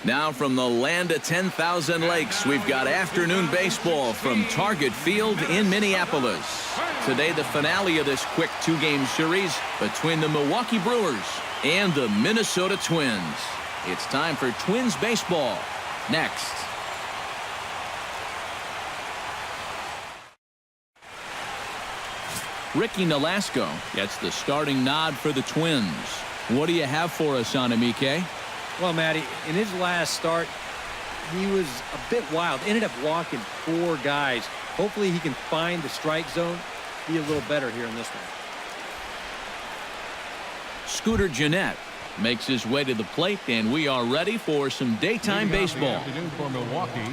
Now from the land of 10,000 lakes, we've got afternoon baseball from Target Field in Minneapolis. Today, the finale of this quick two-game series between the Milwaukee Brewers and the Minnesota Twins. It's time for Twins baseball. Next. Ricky Nolasco gets the starting nod for the Twins. What do you have for us on him, EK? Well, Matty, in his last start, he was a bit wild. Ended up walking 4 guys. Hopefully he can find the strike zone, be a little better here in this one. Scooter Gennett makes his way to the plate, and we are ready for some daytime baseball. Afternoon for Milwaukee,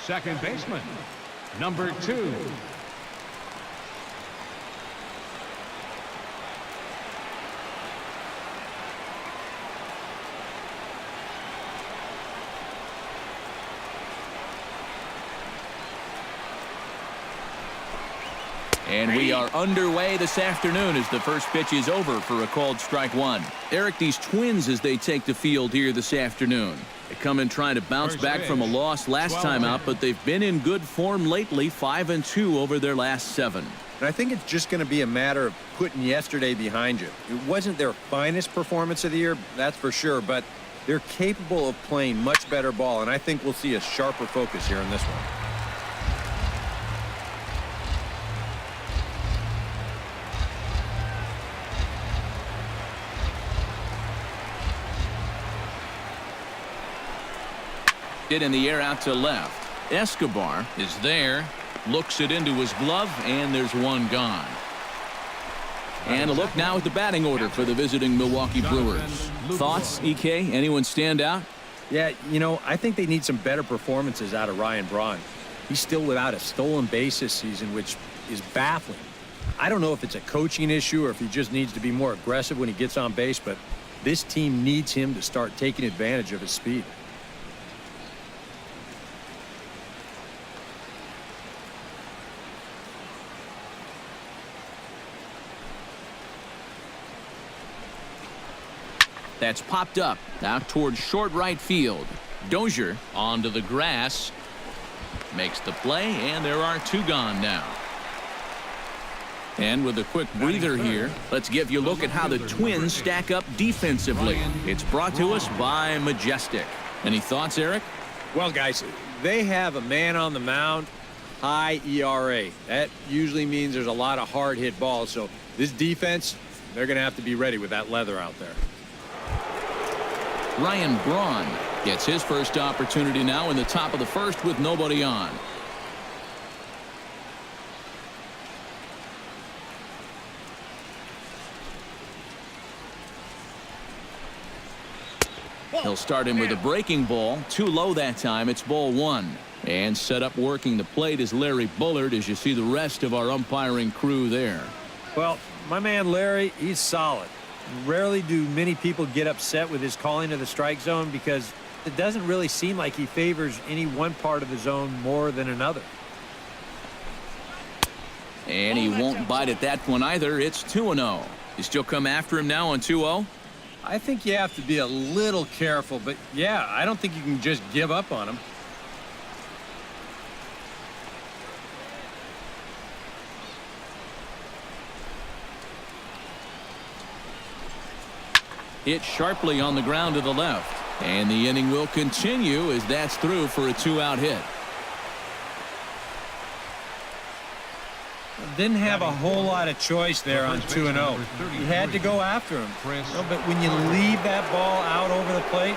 second baseman, number 2. And we are underway this afternoon as the first pitch is over for a called strike one. Eric, these Twins, as they take the field here this afternoon, they come in trying to bounce back from a loss last time out, but they've been in good form lately, 5-2 over their last 7. And I think it's just going to be a matter of putting yesterday behind you. It wasn't their finest performance of the year, that's for sure, but they're capable of playing much better ball, and I think we'll see a sharper focus here in this one. Hit in the air out to left. Escobar is there, looks it into his glove, and there's one gone. And a look now at the batting order for the visiting Milwaukee Brewers. Thoughts, EK? Anyone stand out? Yeah, you know, I think they need some better performances out of Ryan Braun. He's still without a stolen base this season, which is baffling. I don't know if it's a coaching issue or if he just needs to be more aggressive when he gets on base, but this team needs him to start taking advantage of his speed. That's popped up out towards short right field. Dozier onto the grass. Makes the play, and there are 2 gone now. And with a quick breather here, let's give you a look at how the Twins stack up defensively. It's brought to us by Majestic. Any thoughts, Eric? Well, guys, they have a man on the mound, high ERA. That usually means there's a lot of hard hit balls. So this defense, they're going to have to be ready with that leather out there. Ryan Braun gets his first opportunity now in the top of the first with nobody on. He'll start him with a breaking ball. Too low that time. It's ball 1. And set up working the plate is Larry Bullard, as you see the rest of our umpiring crew there. Well, my man Larry, he's solid. Rarely do many people get upset with his calling of the strike zone because it doesn't really seem like he favors any one part of the zone more than another. And he won't bite at that one either. It's 2-0. You still come after him now on 2-0? I think you have to be a little careful, but yeah, I don't think you can just give up on him. Hit sharply on the ground to the left. And the inning will continue as that's through for a 2-out hit. Didn't have a whole lot of choice there on 2-0. He had to go after him. No, but when you leave that ball out over the plate,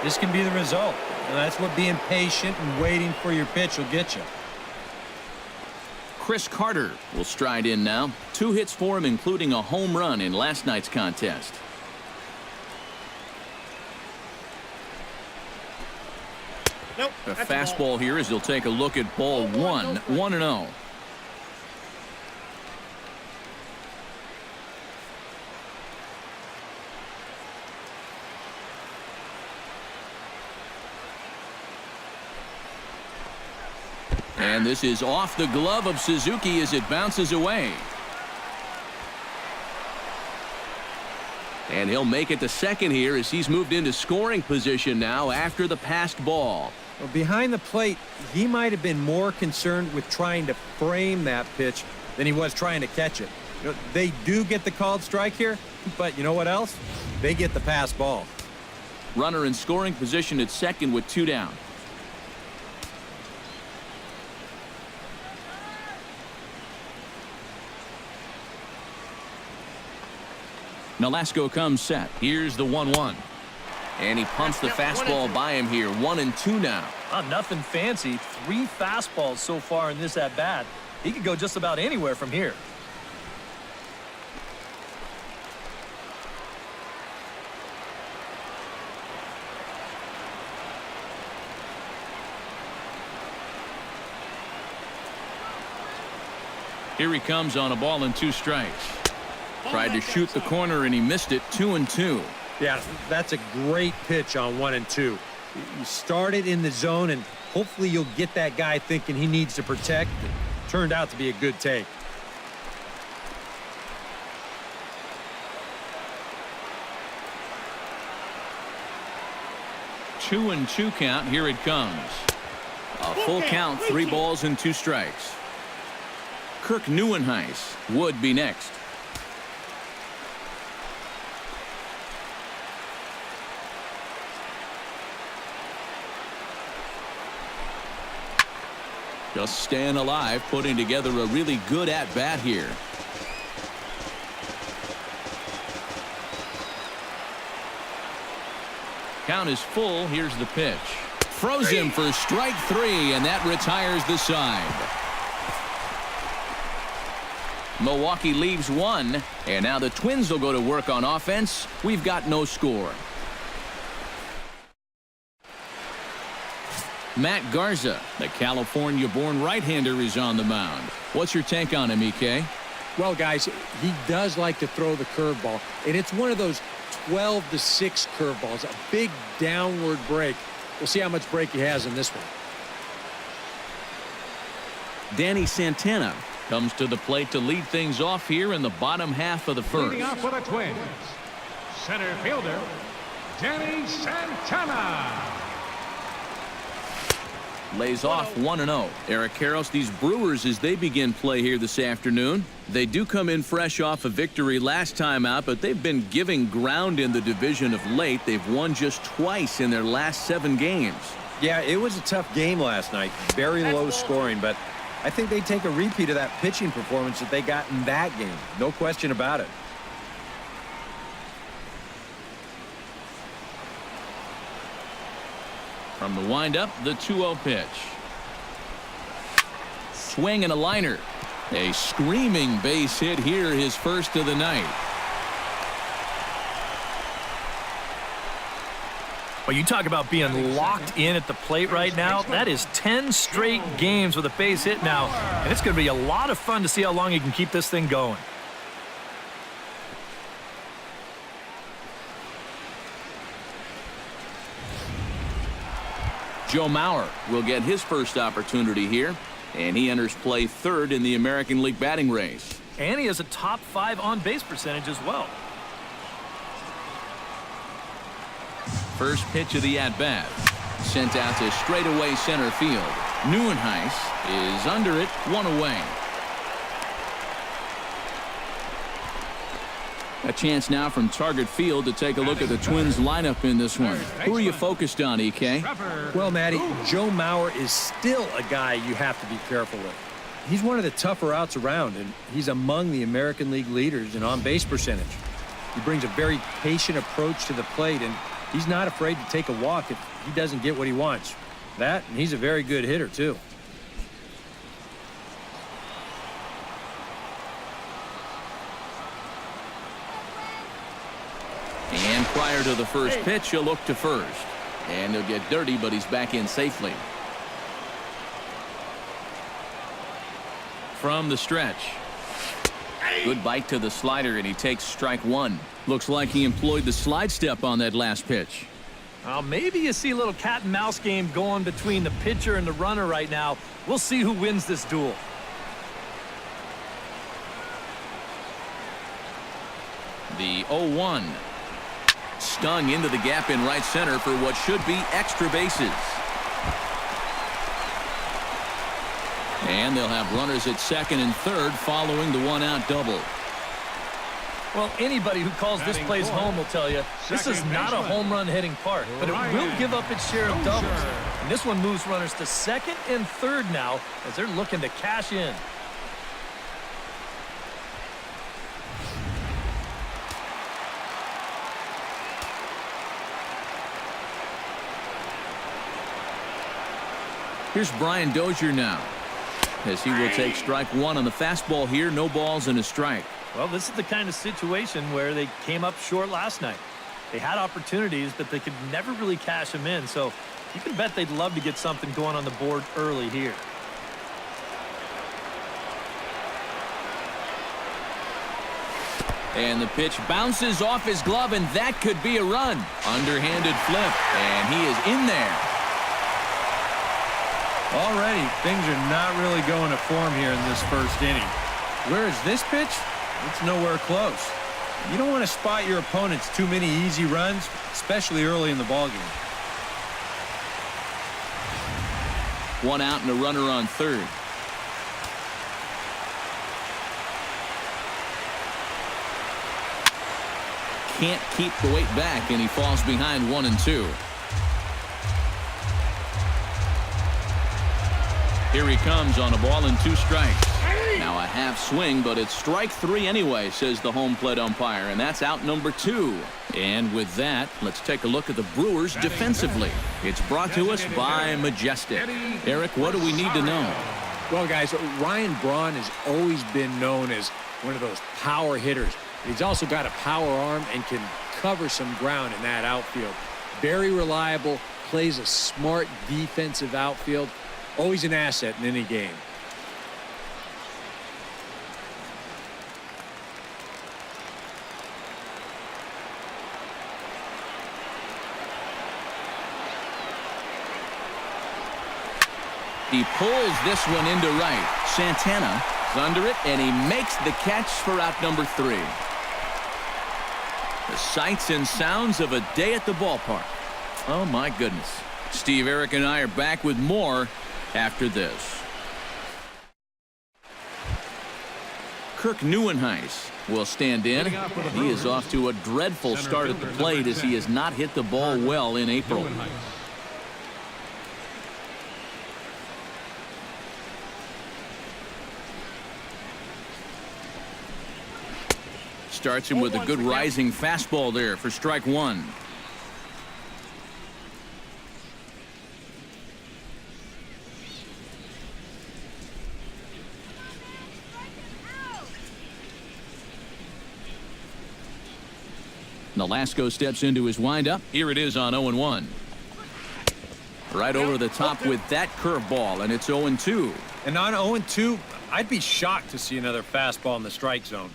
this can be the result. And that's what being patient and waiting for your pitch will get you. Chris Carter will stride in now. 2 hits for him, including a home run in last night's contest. Nope, a fastball here as he'll take a look at ball 1, 1-0. And this is off the glove of Suzuki as it bounces away. And he'll make it to second here as he's moved into scoring position now after the passed ball. Well, behind the plate, he might have been more concerned with trying to frame that pitch than he was trying to catch it. You know, they do get the called strike here, but you know what else? They get the pass ball. Runner in scoring position at second with 2 down. Nolasco comes set. Here's the 1-1. And he pumps the fastball by him here. 1-2 now. Nothing fancy. 3 fastballs so far in this at-bat. He could go just about anywhere from here. Here he comes on a ball and 2 strikes. Tried to shoot the corner and he missed it. 2-2. Yeah, that's a great pitch on 1-2. You started in the zone, and hopefully you'll get that guy thinking he needs to protect. It turned out to be a good take. Two and 2 count. Here it comes. A full count. 3 balls and 2 strikes. Kirk Neuenhuis would be next. Just staying alive, putting together a really good at-bat here. Count is full. Here's the pitch. Throws him for strike 3, and that retires the side. Milwaukee leaves 1, and now the Twins will go to work on offense. We've got no score. Matt Garza, the California-born right-hander, is on the mound. What's your take on him, EK? Well, guys, he does like to throw the curveball, and it's one of those 12-6 curveballs, a big downward break. We'll see how much break he has in this one. Danny Santana comes to the plate to lead things off here in the bottom half of the first. Leading off for the Twins, center fielder, Danny Santana. Lays off 1-0. Eric Karros, these Brewers, as they begin play here this afternoon, they do come in fresh off a victory last time out, but they've been giving ground in the division of late. They've won just twice in their last 7 games. Yeah, it was a tough game last night. Very low scoring, but I think they take a repeat of that pitching performance that they got in that game. No question about it. From the windup, the 2-0 pitch. Swing and a liner. A screaming base hit here, his first of the night. Well, you talk about being locked in at the plate right now. That is 10 straight games with a base hit now, and it's going to be a lot of fun to see how long he can keep this thing going. Joe Mauer will get his first opportunity here, and he enters play 3rd in the American League batting race. And he has a top 5 on-base percentage as well. First pitch of the at-bat. Sent out to straightaway center field. Neuenhuis is under it, 1 away. A chance now from Target Field to take a look at the Twins lineup in this one. Who are you focused on, EK? Well, Matty, Joe Mauer is still a guy you have to be careful with. He's one of the tougher outs around, and he's among the American League leaders in on-base percentage. He brings a very patient approach to the plate, and he's not afraid to take a walk if he doesn't get what he wants. That, and he's a very good hitter, too. And prior to the first pitch, he'll look to first. And he'll get dirty, but he's back in safely. From the stretch. Good bite to the slider, and he takes strike 1. Looks like he employed the slide step on that last pitch. Well, maybe you see a little cat and mouse game going between the pitcher and the runner right now. We'll see who wins this duel. The 0-1. stung into the gap in right center for what should be extra bases. And they'll have runners at second and third following the one-out double. Well, anybody who calls this place home will tell you this is not a home run hitting park, but it will give up its share of doubles. And this one moves runners to second and third now as they're looking to cash in. Here's Brian Dozier now, as he will take strike one on the fastball here. No balls and a strike. Well, this is the kind of situation where they came up short last night. They had opportunities, but they could never really cash them in. So you can bet they'd love to get something going on the board early here. And the pitch bounces off his glove, and that could be a run. Underhanded flip, and he is in there. Already, things are not really going to form here in this first inning. Whereas this pitch, it's nowhere close. You don't want to spot your opponents too many easy runs, especially early in the ballgame. One out and a runner on third. Can't keep the weight back, and he falls behind 1-2. Here he comes on a ball and 2 strikes. Now a half swing, but it's strike 3 anyway, says the home plate umpire, and that's out number 2. And with that, let's take a look at the Brewers defensively. It's brought to us by Majestic. Eric, what do we need to know? Well, guys, Ryan Braun has always been known as one of those power hitters. He's also got a power arm and can cover some ground in that outfield. Very reliable, plays a smart defensive outfield. Always an asset in any game. He pulls this one into right. Santana is under it, and he makes the catch for out number 3. The sights and sounds of a day at the ballpark. Oh, my goodness. Steve, Eric, and I are back with more after this. Kirk Neuenhuis will stand in. He is off to a dreadful start at the plate as he has not hit the ball well in April. Starts him with a good rising fastball there for strike 1. Nolasco steps into his windup. Here it is on 0-1. Right over the top with that curveball, and it's 0-2. And on 0-2, I'd be shocked to see another fastball in the strike zone.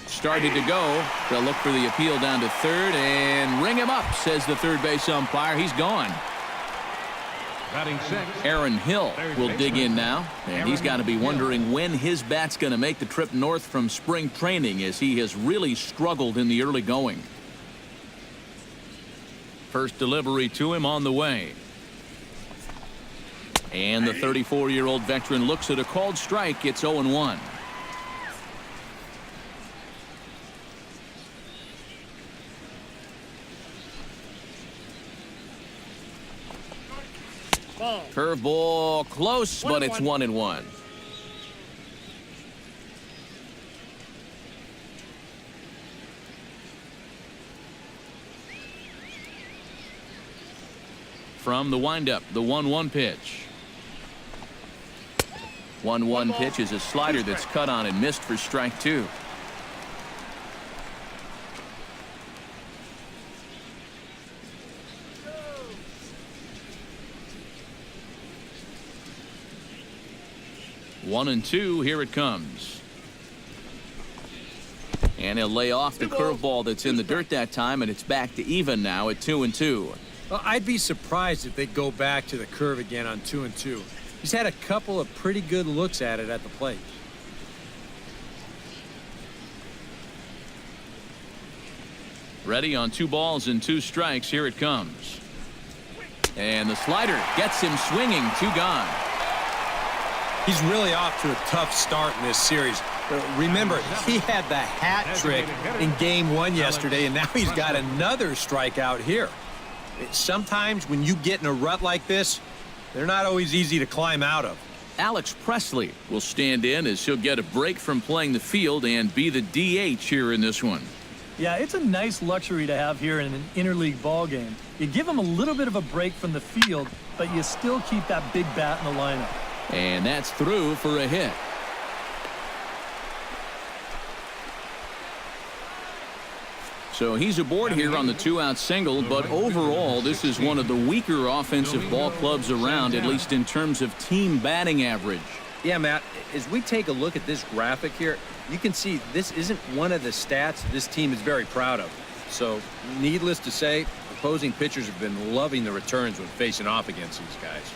Started to go. They'll look for the appeal down to third and ring him up, says the third base umpire. He's gone. Batting 6. Aaron Hill will dig in now, and he's got to be wondering when his bat's going to make the trip north from spring training, as he has really struggled in the early going. First delivery to him on the way. And the 34-year-old veteran looks at a called strike. It's 0-1. Curveball close, but it's 1-1. From the windup, the 1-1 pitch. 1-1 pitch is a slider that's cut on and missed for strike 2. One and two, here it comes. And he'll lay off the curveball that's in the dirt that time, and it's back to even now at 2-2. Well, I'd be surprised if they go back to the curve again on 2-2. He's had a couple of pretty good looks at it at the plate. Ready on 2 balls and 2 strikes. Here it comes. And the slider gets him swinging. 2 gone. He's really off to a tough start in this series. Remember, he had the hat trick in Game 1 yesterday, and now he's got another strikeout here. Sometimes when you get in a rut like this, they're not always easy to climb out of. Alex Presley will stand in as he'll get a break from playing the field and be the DH here in this one. Yeah, it's a nice luxury to have here in an interleague ball game. You give him a little bit of a break from the field, but you still keep that big bat in the lineup. And that's through for a hit. So he's aboard here on the 2-out single, but overall, this is one of the weaker offensive ball clubs around, at least in terms of team batting average. Yeah, Matt, as we take a look at this graphic here, you can see this isn't one of the stats this team is very proud of. So, needless to say, opposing pitchers have been loving the returns when facing off against these guys.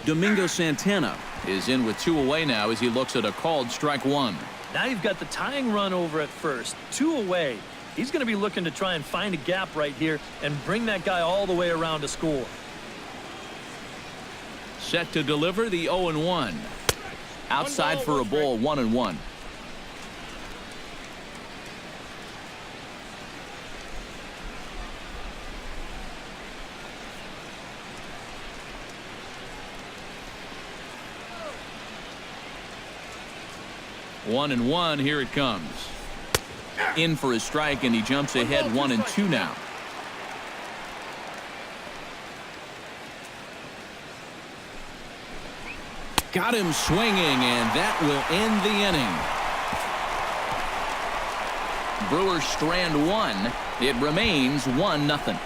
Domingo Santana is in with 2 away now as he looks at a called strike 1. Now you've got the tying run over at first. 2 away. He's going to be looking to try and find a gap right here and bring that guy all the way around to score. Set to deliver the 0-1. Outside for a ball, 1-1. One and one, here it comes. In for a strike, and he jumps ahead 1-2 now. Got him swinging, and that will end the inning. Brewers strand 1. It remains 1-0.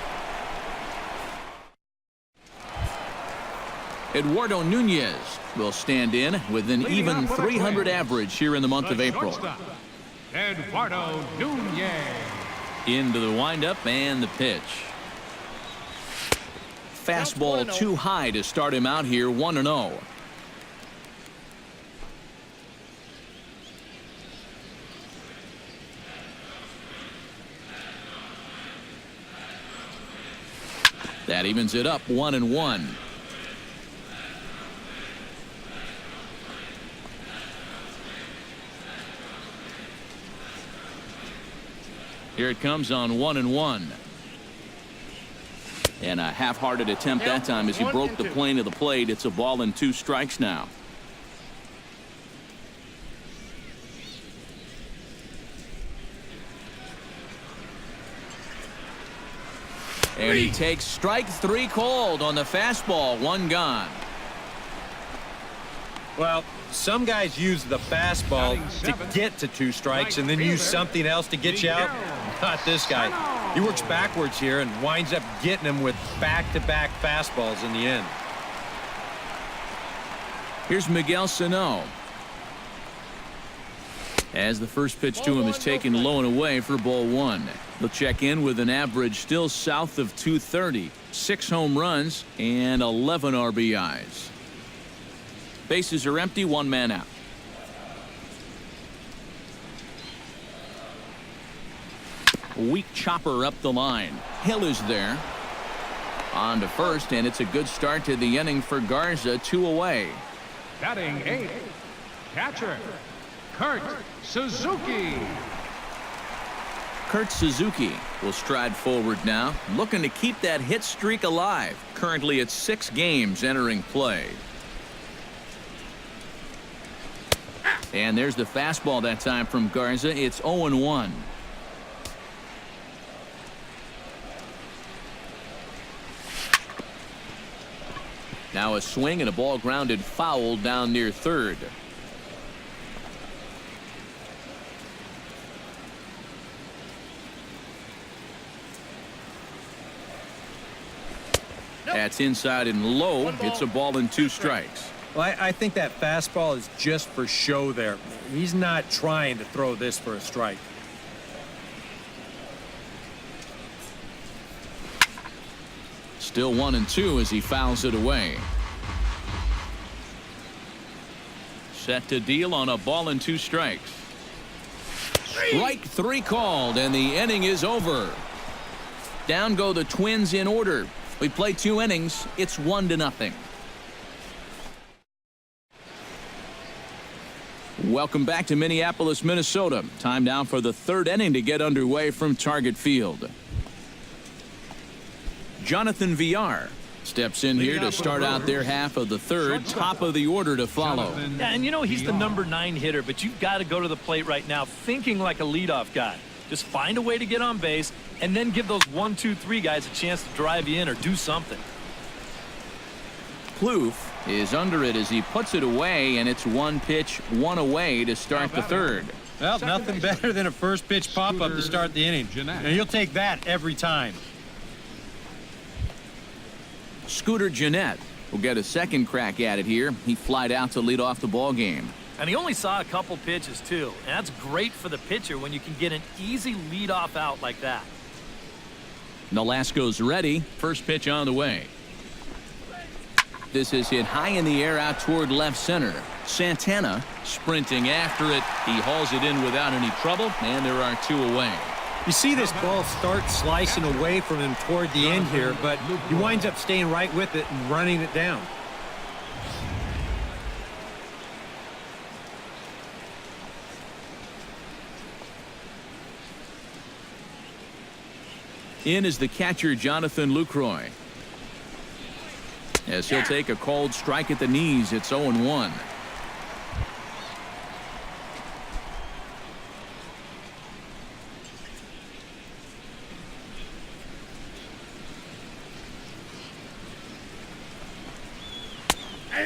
Eduardo Nunez will stand in with an even .300 average here in the month of April. Eduardo Nunez. Into the windup and the pitch. Fastball too high to start him out here, 1-0. That evens it up, 1-1. Here it comes on 1-1. And a half-hearted attempt that time as he broke the plane of the plate. It's a ball and 2 strikes now. And he takes strike 3 called on the fastball. 1 gone. Well, some guys use the fastball to get to 2 strikes and then use something else to get you out. Not this guy. He works backwards here and winds up getting him with back-to-back fastballs in the end. Here's Miguel Sano. As the first pitch to him is taken low and away for ball 1. He'll check in with an average still south of 230, 6 home runs, and 11 RBIs. Bases are empty, 1 man out. Weak chopper up the line. Hill is there. On to first, and it's a good start to the inning for Garza, 2 away. Batting 8, catcher, Kurt Suzuki. Kurt Suzuki will stride forward now, looking to keep that hit streak alive. Currently at 6 games entering play. And there's the fastball that time from Garza. It's 0-1. Now a swing and a ball grounded foul down near third. That's inside and low. It's a ball and 2 strikes. Well, I think that fastball is just for show there. He's not trying to throw this for a strike. Still 1-2 as he fouls it away. Set to deal on a ball and 2 strikes. Strike 3 called, and the inning is over. Down go the Twins in order. We play 2 innings. It's 1-0. Welcome back to Minneapolis, Minnesota. Time now for the 3rd inning to get underway from Target Field. Jonathan Villar steps in here to start out their half of the 3rd. Top of the order to follow. Yeah, and you know he's the number 9 hitter, but you've got to go to the plate right now thinking like a leadoff guy. Just find a way to get on base and then give those 1, 2, 3 guys a chance to drive you in or do something. Plouffe is under it as he puts it away, and it's 1 pitch, 1 away to start the 3rd. Well, nothing better than a first pitch pop-up to start the inning. And you'll take that every time. Scooter Gennett will get a 2nd crack at it here. He flied out to lead off the ball game. And he only saw a couple pitches, too. And that's great for the pitcher when you can get an easy leadoff out like that. Nolasco's ready. First pitch on the way. This is hit high in the air out toward left center. Santana sprinting after it. He hauls it in without any trouble, and there are 2 away. You see this ball start slicing away from him toward the end here, but he winds up staying right with it and running it down. In is the catcher, Jonathan Lucroy. As he'll take a called strike at the knees, it's 0-1.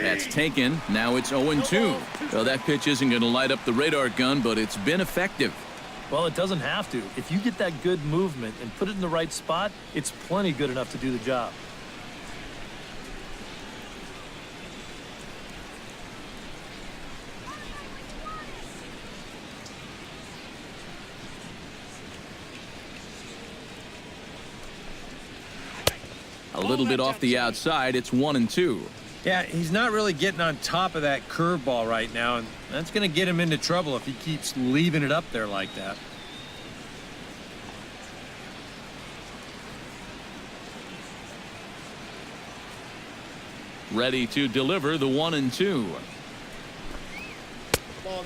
That's taken. Now it's 0-2. Well, that pitch isn't going to light up the radar gun, but it's been effective. Well, it doesn't have to. If you get that good movement and put it in the right spot, it's plenty good enough to do the job. A little bit off the outside. It's 1-2. Yeah, he's not really getting on top of that curveball right now, and that's going to get him into trouble if he keeps leaving it up there like that. Ready to deliver the 1-2.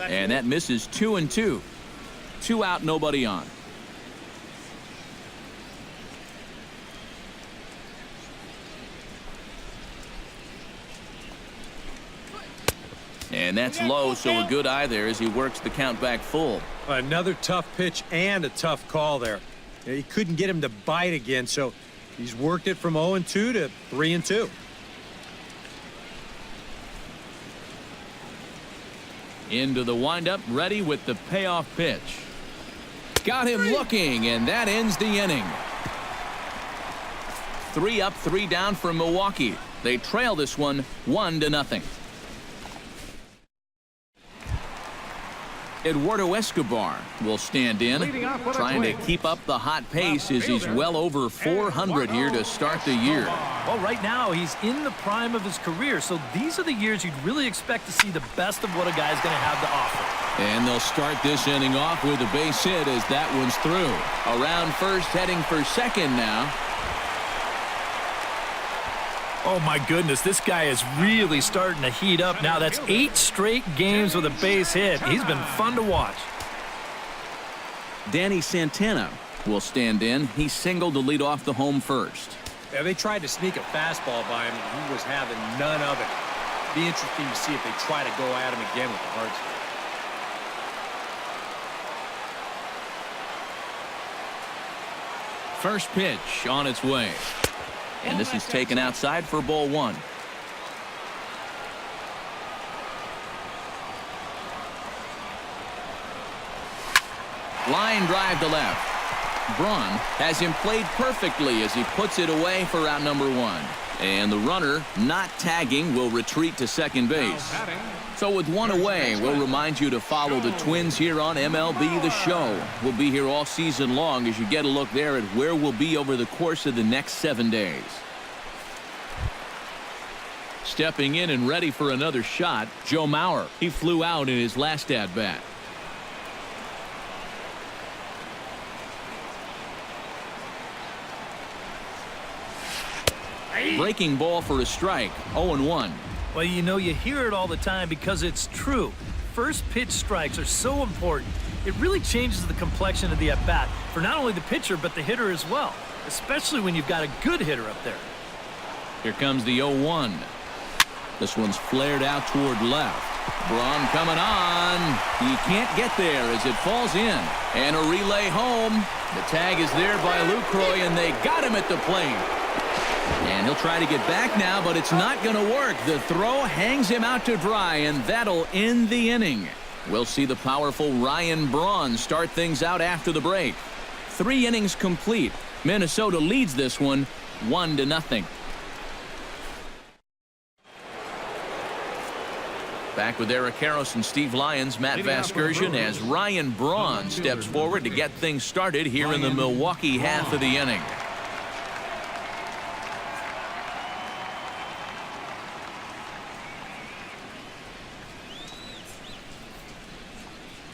And that misses 2-2. 2 out, nobody on. And that's low, so a good eye there as he works the count back full. Another tough pitch and a tough call there. He couldn't get him to bite again, so he's worked it from 0-2 to 3-2. Into the windup, ready with the payoff pitch. Got him looking, and that ends the inning. 3 up, 3 down for Milwaukee. They trail this one 1-0. Eduardo Escobar will stand in, trying to keep up the hot pace as he's well over 400 here to start the year. Well, right now he's in the prime of his career, so these are the years you'd really expect to see the best of what a guy's going to have to offer. And they'll start this inning off with a base hit as that one's through. Around first, heading for second now. Oh, my goodness, this guy is really starting to heat up now. That's 8 straight games with a base hit. He's been fun to watch. Danny Santana will stand in. He singled to lead off the home first. Yeah, they tried to sneak a fastball by him, and he was having none of it. Be interesting to see if they try to go at him again with the hard swing. First pitch on its way. And this is taken outside for ball 1. Line drive to left. Braun has him played perfectly as he puts it away for out number 1. And the runner not tagging will retreat to second base. Batting, So with one away, we'll remind you to follow the Twins here on MLB The Show. We'll be here all season long as you get a look there at where we'll be over the course of the next 7 days. Stepping in and ready for another shot, Joe Mauer. He flew out in his last at-bat. Breaking ball for a strike, 0-1. Well, you know, you hear it all the time because it's true. First pitch strikes are so important. It really changes the complexion of the at-bat for not only the pitcher but the hitter as well, especially when you've got a good hitter up there. Here comes the 0-1. This one's flared out toward left. Braun coming on. He can't get there as it falls in. And a relay home. The tag is there by Lucroy, and they got him at the plate. And he'll try to get back now, but it's not going to work. The throw hangs him out to dry, and that'll end the inning. We'll see the powerful Ryan Braun start things out after the break. 3 innings complete. Minnesota leads this one 1-0. Back with Eric Karros and Steve Lyons, Matt Vasgersian, as Ryan Braun steps forward to get things started here in the Milwaukee half of the inning.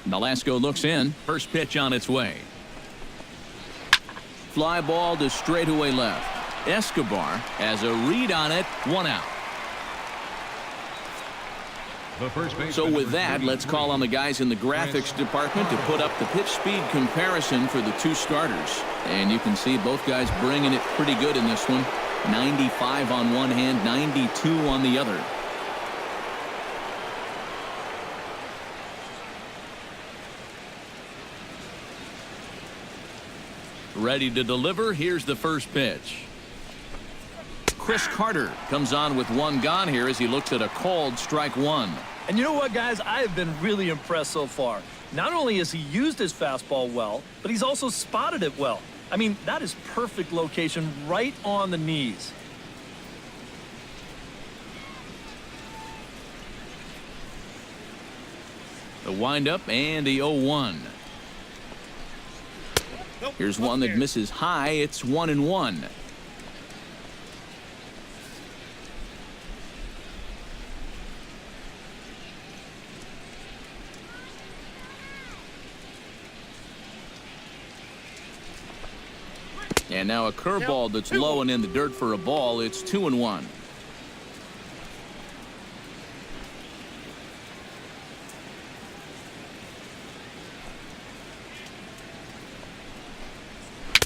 Nolasco looks in. First pitch on its way. Fly ball to straightaway left. Escobar has a read on it. 1 out. So with that, let's call on the guys in the graphics department to put up the pitch speed comparison for the 2 starters. And you can see both guys bringing it pretty good in this one. 95 on one hand, 92 on the other. Ready to deliver. Here's the first pitch. Chris Carter comes on with 1 gone here as he looks at a called strike 1. And you know what, guys? I have been really impressed so far. Not only has he used his fastball well, but he's also spotted it well. I mean, that is perfect location right on the knees. The windup and the 0-1. Here's one that misses high. It's 1-1. And now a curveball that's low and in the dirt for a ball. It's 2-1.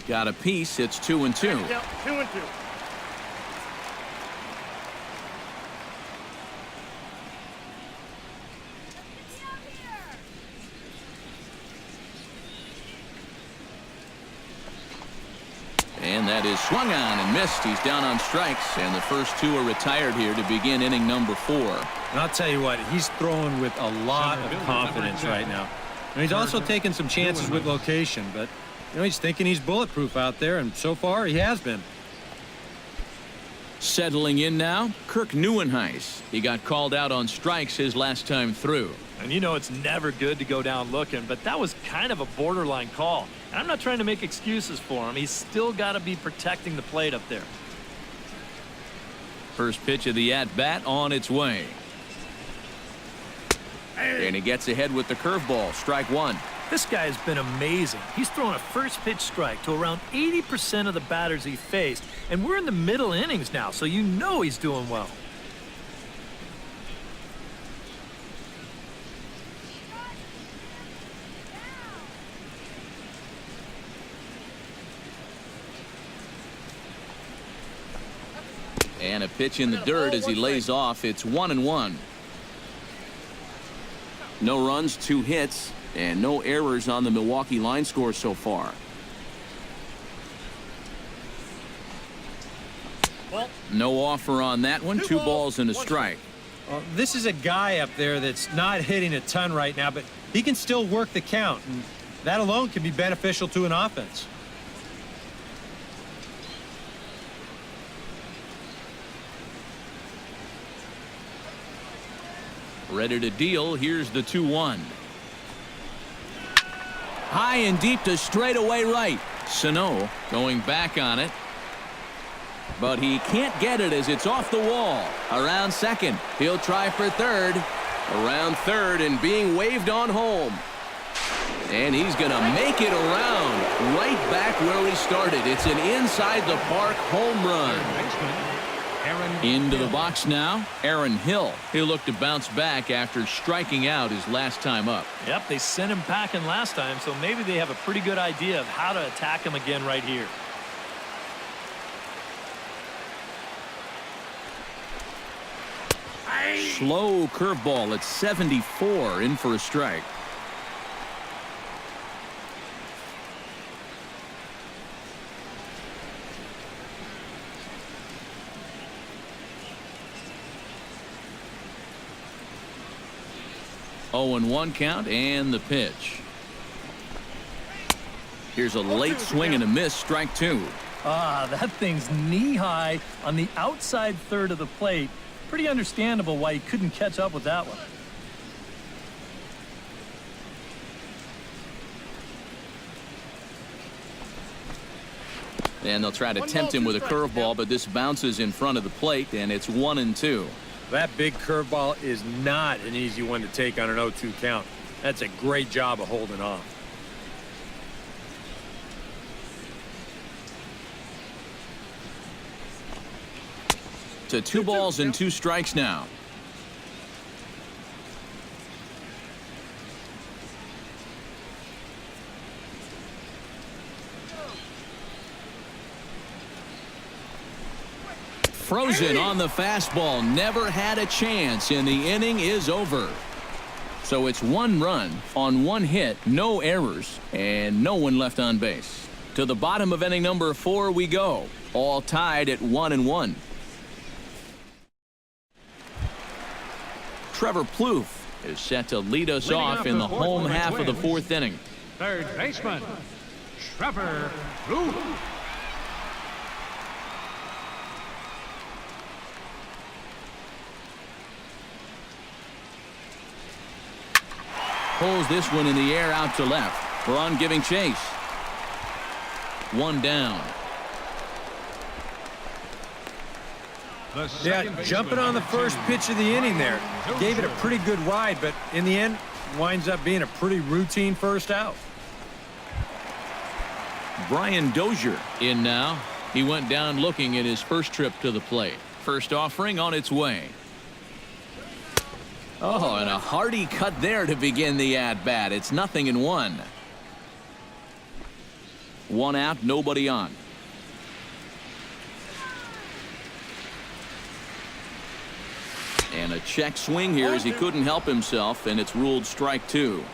Got a piece. It's 2-2. 2-2. And that is swung on and missed. He's down on strikes, and the first 2 are retired here to begin inning number 4. And I'll tell you what, he's throwing with a lot of confidence right now. And he's also taking some chances with location, but you know, he's thinking he's bulletproof out there, and so far he has been. Settling in now, Kirk Neuenhuis. He got called out on strikes his last time through. And you know it's never good to go down looking, but that was kind of a borderline call. And I'm not trying to make excuses for him. He's still got to be protecting the plate up there. First pitch of the at-bat on its way. And he gets ahead with the curveball. Strike 1. This guy has been amazing. He's thrown a first pitch strike to around 80% of the batters he faced. And we're in the middle innings now, so you know he's doing well. And a pitch in the dirt as he lays off. It's 1-1. No runs, 2 hits, and no errors on the Milwaukee line score so far. No offer on that one. 2 balls and a strike. Well, this is a guy up there that's not hitting a ton right now, but he can still work the count, and that alone can be beneficial to an offense. Ready to deal. Here's the 2-1. High and deep to straightaway right. Sano going back on it. But he can't get it as it's off the wall. Around second. He'll try for third. Around third and being waved on home. And he's going to make it around right back where he started. It's an inside the park home run. Into the box now, Aaron Hill. He'll look to bounce back after striking out his last time up. Yep, they sent him packing last time, so maybe they have a pretty good idea of how to attack him again right here. Slow curveball at 74, in for a strike. Oh, and 1 count and the pitch. Here's a late swing and a miss, strike 2. That thing's knee-high on the outside third of the plate. Pretty understandable why he couldn't catch up with that one. And they'll try to tempt him with a curveball, but this bounces in front of the plate, and it's 1-2. That big curveball is not an easy one to take on an 0-2 count. That's a great job of holding off. To 2 balls and 2 strikes now. Frozen on the fastball. Never had a chance, and the inning is over. So it's 1 run on 1 hit, no errors, and no one left on base. To the bottom of inning number 4 we go, all tied at 1-1. Trevor Plouffe is set to lead us off in the home half of the 4th inning. Third baseman, Trevor Plouffe. Pulls this one in the air out to left. Braun giving chase. 1 down. Yeah, jumping on the first pitch of the inning there. Gave it a pretty good ride, but in the end, winds up being a pretty routine first out. Brian Dozier in now. He went down looking at his first trip to the plate. First offering on its way. Oh, and a hearty cut there to begin the at-bat. It's 0-1. 1 out, nobody on. And a check swing here as he couldn't help himself, and it's ruled strike 2.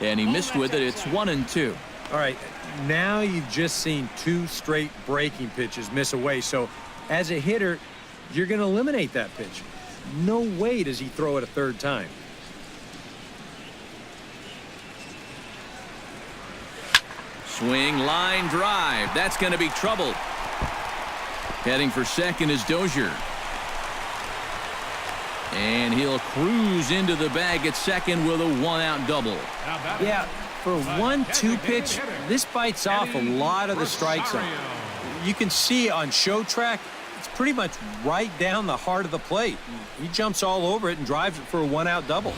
And he missed with it. It's 1-2. All right, now you've just seen 2 straight breaking pitches miss away. So as a hitter, you're going to eliminate that pitch. No way does he throw it a 3rd time. Swing, line drive. That's going to be trouble. Heading for second is Dozier. And he'll cruise into the bag at second with a 1-out double. Yeah, for a 1-2 pitch, this bites off a lot of the strike zone. You can see on show track, it's pretty much right down the heart of the plate. He jumps all over it and drives it for a 1-out double.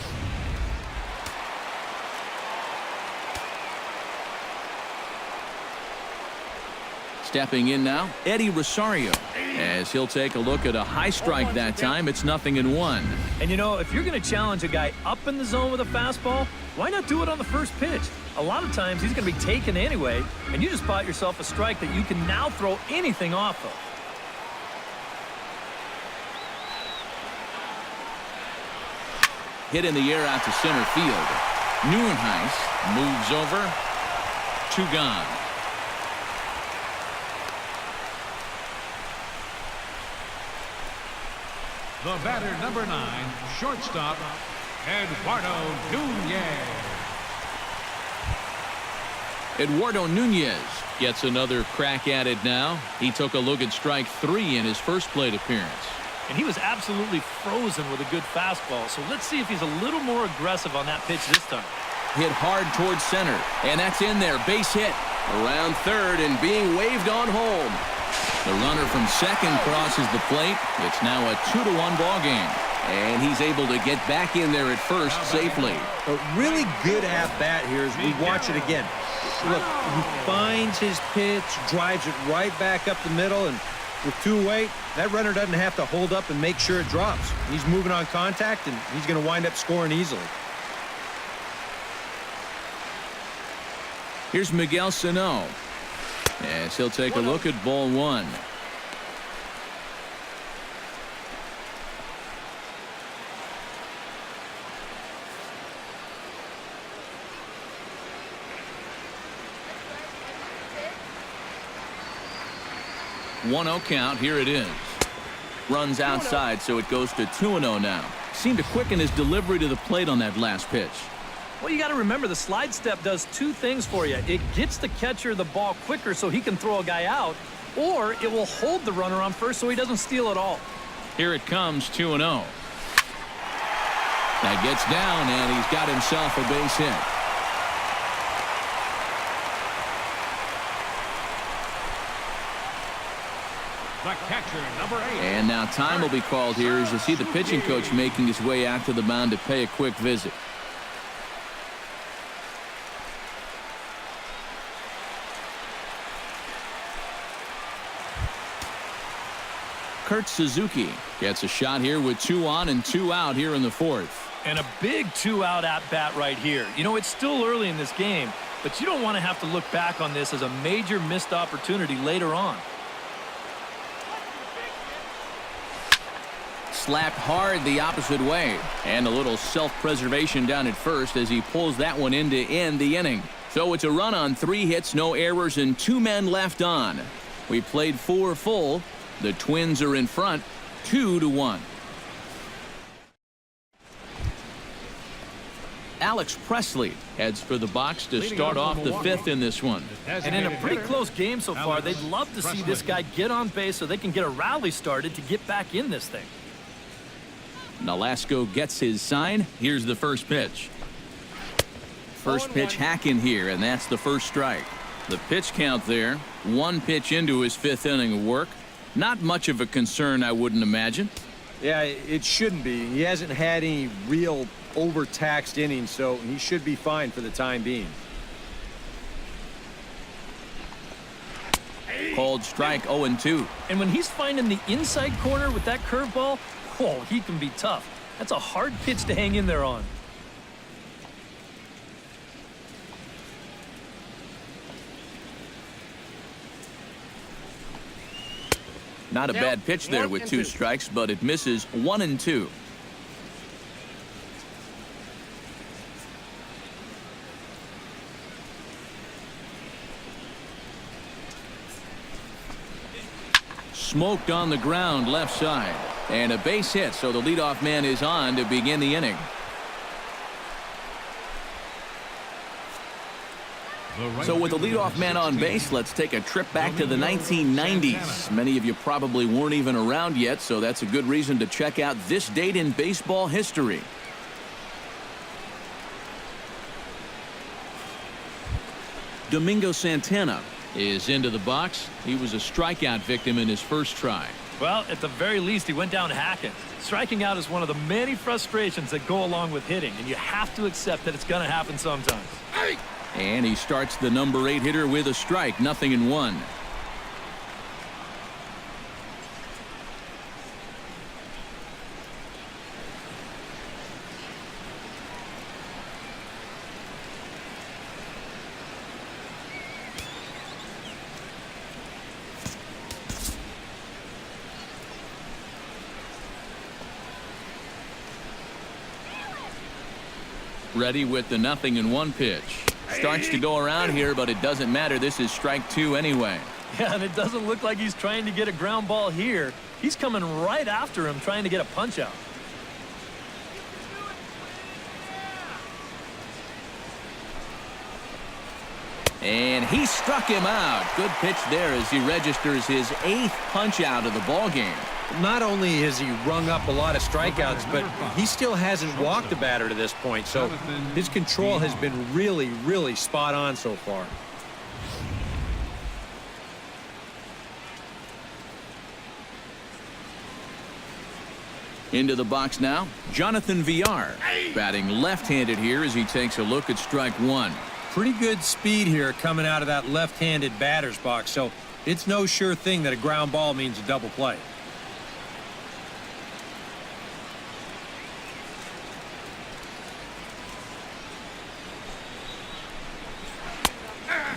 Stepping in now, Eddie Rosario, as he'll take a look at a high strike that time. It's 0-1. And you know, if you're going to challenge a guy up in the zone with a fastball, why not do it on the first pitch? A lot of times he's going to be taken anyway, and you just bought yourself a strike that you can now throw anything off of. Hit in the air out to center field. Neuenhuis moves over. 2 gone. The batter, number 9, shortstop, Eduardo Nunez. Eduardo Nunez gets another crack at it now. He took a look at strike 3 in his first plate appearance. And he was absolutely frozen with a good fastball. So let's see if he's a little more aggressive on that pitch this time. Hit hard towards center. And that's in there. Base hit. Around third and being waved on home. The runner from second crosses the plate. It's now a 2-1 ball game. And he's able to get back in there at first safely. A really good at-bat here as we watch it again. Look, he finds his pitch, drives it right back up the middle, and with 2 away, that runner doesn't have to hold up and make sure it drops. He's moving on contact, and he's going to wind up scoring easily. Here's Miguel Sano. As he'll take a look at ball 1. One-0 count. Here it is. Runs outside, so it goes to 2-0 now. Seemed to quicken his delivery to the plate on that last pitch. Well, you got to remember the slide step does 2 things for you. It gets the catcher the ball quicker so he can throw a guy out, or it will hold the runner on first so he doesn't steal it all. Here it comes, 2-0. That gets down, and he's got himself a base hit. The catcher, number 8. And now time will be called here as you see the pitching coach making his way out to the mound to pay a quick visit. Kurt Suzuki gets a shot here with 2 on and 2 out here in the 4th. And a big 2-out at-bat right here. You know, it's still early in this game, but you don't want to have to look back on this as a major missed opportunity later on. Slapped hard the opposite way. And a little self-preservation down at first as he pulls that one in to end the inning. So it's a run on 3 hits, no errors, and 2 men left on. We played 4 full. The Twins are in front, 2-1. Alex Presley heads for the box to start off the 5th in this one. And in a pretty close game so far, they'd love to see this guy get on base so they can get a rally started to get back in this thing. Nolasco gets his sign. Here's the first pitch. First pitch hacking here, and that's the first strike. The pitch count there. 1 pitch into his 5th inning of work. Not much of a concern, I wouldn't imagine. Yeah, it shouldn't be. He hasn't had any real overtaxed innings, so he should be fine for the time being. Called strike 0-2. And when he's finding the inside corner with that curveball, oh, he can be tough. That's a hard pitch to hang in there on. Not a bad pitch there with 2 strikes, but it misses 1-2. Smoked on the ground left side. And a base hit, so the leadoff man is on to begin the inning. So with the leadoff man on base, let's take a trip back to the 1990s. Many of you probably weren't even around yet, so that's a good reason to check out this date in baseball history. Domingo Santana is into the box. He was a strikeout victim in his first try. Well, at the very least, he went down hacking. Striking out is one of the many frustrations that go along with hitting, and you have to accept that it's going to happen sometimes. And he starts the number 8 hitter with a strike, 0-1. Ready with the 0-1 pitch. Starts to go around here, but it doesn't matter. This is strike 2 anyway. Yeah, and it doesn't look like he's trying to get a ground ball here. He's coming right after him, trying to get a punch out. And he struck him out. Good pitch there as he registers his 8th punch out of the ball game. Not only has he rung up a lot of strikeouts, but he still hasn't walked the batter to this point. So his control has been really, really spot on so far. Into the box now, Jonathan Villar, batting left-handed here as he takes a look at strike one. Pretty good speed here coming out of that left-handed batter's box, so it's no sure thing that a ground ball means a double play.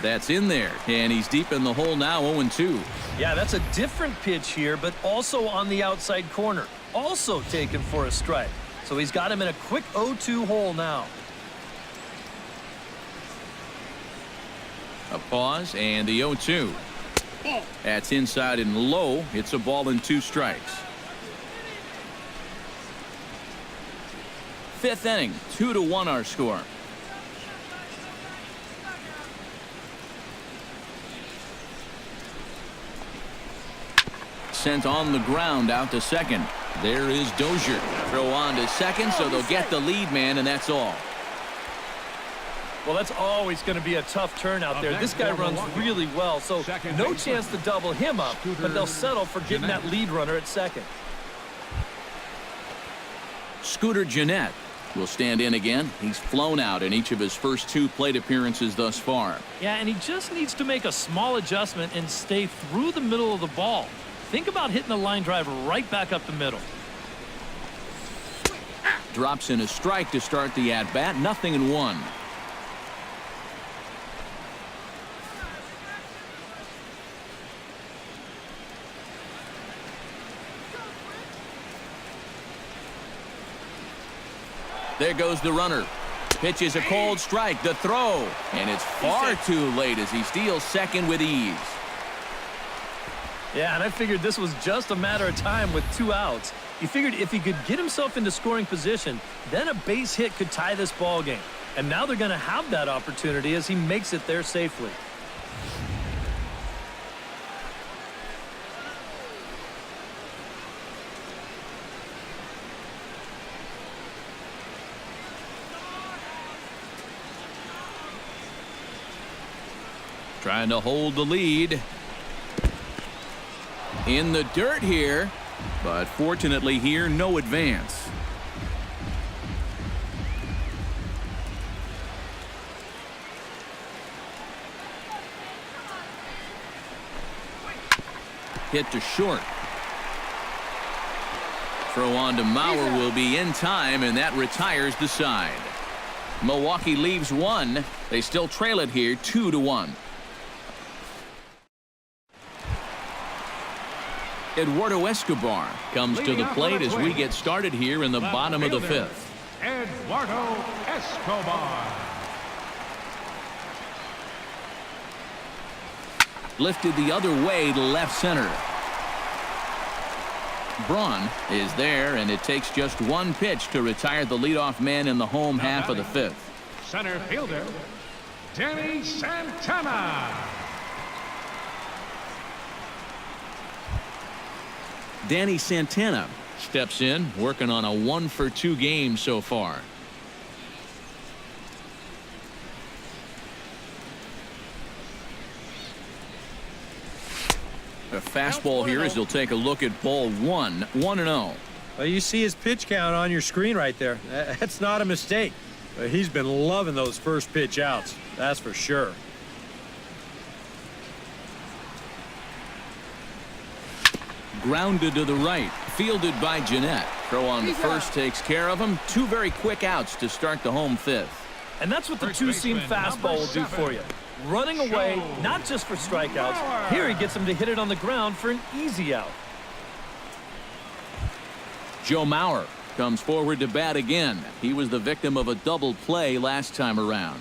That's in there, and he's deep in the hole now, 0-2. Yeah, that's a different pitch here, but also on the outside corner. Also taken for a strike. So he's got him in a quick 0-2 hole now. A pause and the 0-2. That's inside and low. It's a ball and 2 strikes. 5th inning, 2-1 our score. Sent on the ground out to second. There is Dozier. Throw on to second, so they'll get the lead man, and that's all. Well, that's always going to be a tough turn out there. This guy runs really well, so no chance to double him up, but they'll settle for getting that lead runner at second. Scooter Gennett will stand in again. He's flown out in each of his first 2 plate appearances thus far. Yeah, and he just needs to make a small adjustment and stay through the middle of the ball. Think about hitting a line drive right back up the middle. Drops in a strike to start the at-bat. 0-1. There goes the runner. Pitch is a cold strike. The throw. And it's far too late as he steals second with ease. Yeah, and I figured this was just a matter of time with 2 outs. He figured if he could get himself into scoring position, then a base hit could tie this ball game. And now they're going to have that opportunity as he makes it there safely. Trying to hold the lead. In the dirt here, but fortunately here, no advance. Hit to short. Throw on to Mauer will be in time, and that retires the side. Milwaukee leaves 1. They still trail it here 2-1. Eduardo Escobar comes to the plate as we get started here in the bottom of the 5th. Eduardo Escobar. Lifted the other way to left center. Braun is there, and it takes just 1 pitch to retire the leadoff man in the home half of the 5th. Center fielder, Danny Santana. Danny Santana steps in, working on a 1-for-2 game so far. A fastball here as he'll take a look at ball 1, 1-0. Well, you see his pitch count on your screen right there. That's not a mistake. He's been loving those first pitch outs, that's for sure. Grounded to the right, fielded by Gennett. Throw on to first takes care of him. 2 very quick outs to start the home 5th. And that's what the 2-seam fastball will do for you. Running away, not just for strikeouts. Here he gets him to hit it on the ground for an easy out. Joe Mauer comes forward to bat again. He was the victim of a double play last time around.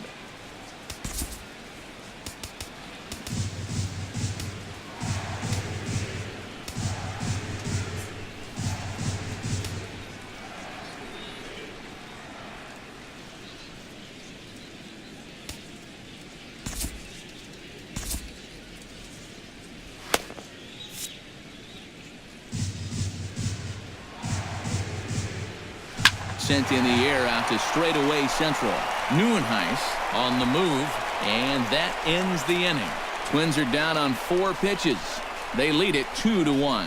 sent in the air out to straightaway central. Neuenhuis on the move, and that ends the inning. Twins are down on 4 pitches. They lead it 2-1.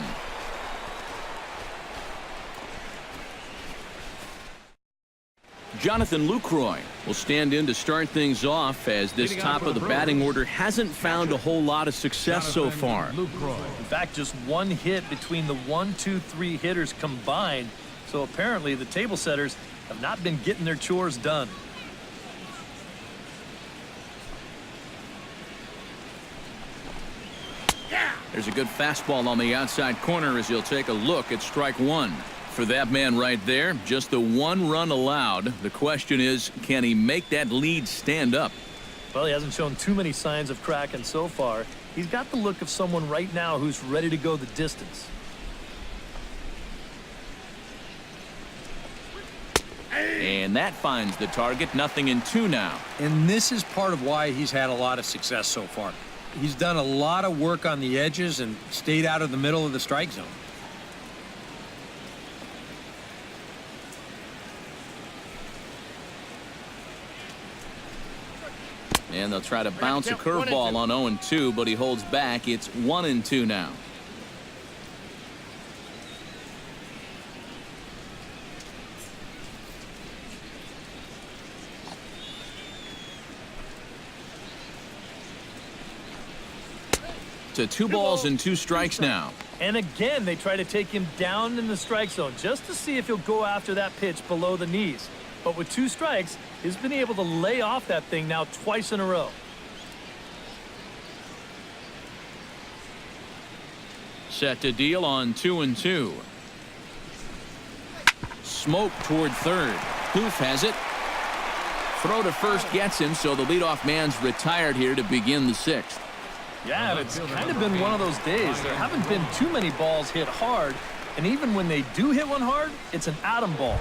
Jonathan Lucroy will stand in to start things off, as this top of the batting order hasn't found a whole lot of success so far. In fact, just 1 hit between the 1, 2, 3 hitters combined. So apparently the table setters have not been getting their chores done. There's a good fastball on the outside corner as he'll take a look at strike 1. For that man right there, just the 1 run allowed. The question is, can he make that lead stand up? Well, he hasn't shown too many signs of cracking so far. He's got the look of someone right now who's ready to go the distance. And that finds the target. 0-2 now. And this is part of why he's had a lot of success so far. He's done a lot of work on the edges and stayed out of the middle of the strike zone. And they'll try to bounce a curveball on 0-2, but he holds back. It's 1-2 now. To 2 balls and 2 strikes now. And again, they try to take him down in the strike zone just to see if he'll go after that pitch below the knees. But with 2 strikes, he's been able to lay off that thing now twice in a row. Set to deal on 2-2. Smoke toward third. Hoof has it. Throw to first gets him, so the leadoff man's retired here to begin the 6th. Yeah, and it's kind of been one of those days. There haven't been too many balls hit hard, and even when they do hit one hard, it's an atom ball.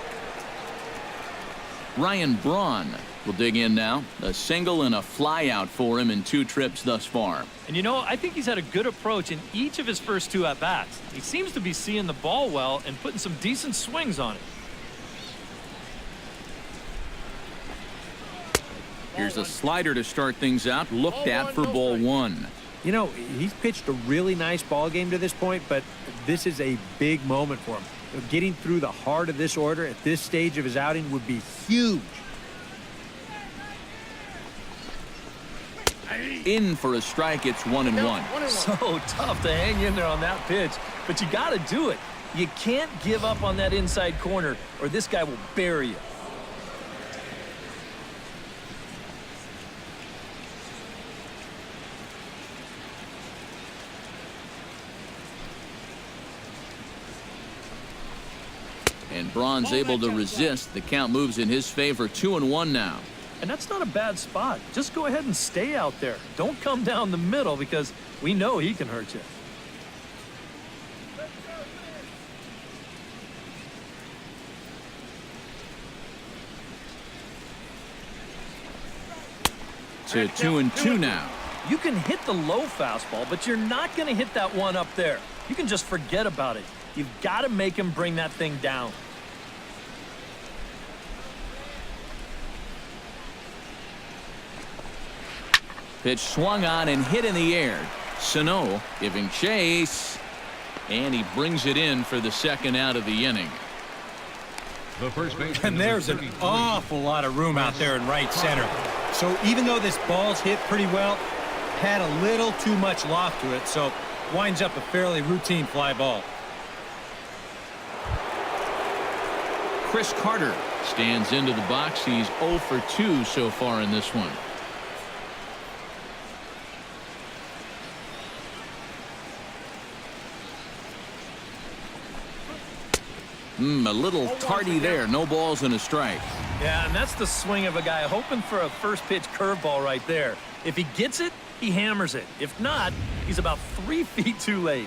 Ryan Braun will dig in now. A single and a fly out for him in 2 trips thus far. And you know, I think he's had a good approach in each of his first 2 at-bats. He seems to be seeing the ball well and putting some decent swings on it. Here's a slider to start things out. Looked at for ball 1. You know, he's pitched a really nice ball game to this point, but this is a big moment for him. Getting through the heart of this order at this stage of his outing would be huge. In for a strike. It's 1-1. So tough to hang in there on that pitch, but you got to do it. You can't give up on that inside corner, or this guy will bury you. And Braun's able to resist. The count moves in his favor. 2-1 now. And that's not a bad spot. Just go ahead and stay out there. Don't come down the middle, because we know he can hurt you. To 2-2 now. You can hit the low fastball, but you're not going to hit that one up there. You can just forget about it. You've got to make him bring that thing down. Pitch swung on and hit in the air. Sano giving chase. And he brings it in for the 2nd out of the inning. The first base. And there's an awful lot of room out there in right center. So even though this ball's hit pretty well, had a little too much loft to it, so winds up a fairly routine fly ball. Chris Carter stands into the box. He's 0 for 2 so far in this one. A little tardy there. No balls and a strike. Yeah, and that's the swing of a guy hoping for a first pitch curveball right there. If he gets it, he hammers it. If not, he's about 3 feet too late.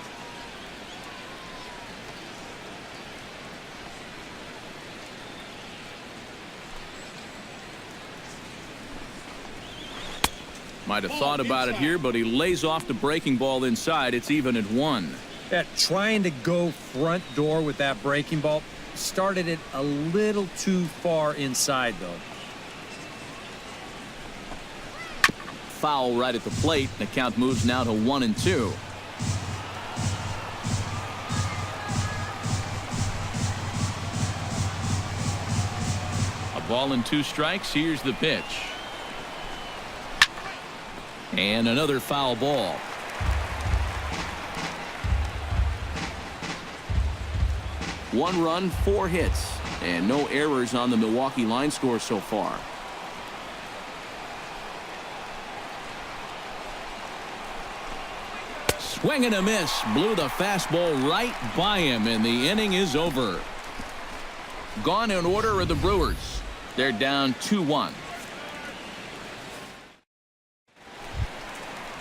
Might have thought about it here, but he lays off the breaking ball inside. It's even at 1. Trying to go front door with that breaking ball, Started it a little too far inside, though. Foul right at the plate. The count moves now to 1-2. A ball and 2 strikes. Here's the pitch. And another foul ball. One run, 4 hits, and no errors on the Milwaukee line score so far. Swing and a miss. Blew the fastball right by him, and the inning is over. Gone in order are the Brewers. They're down 2-1.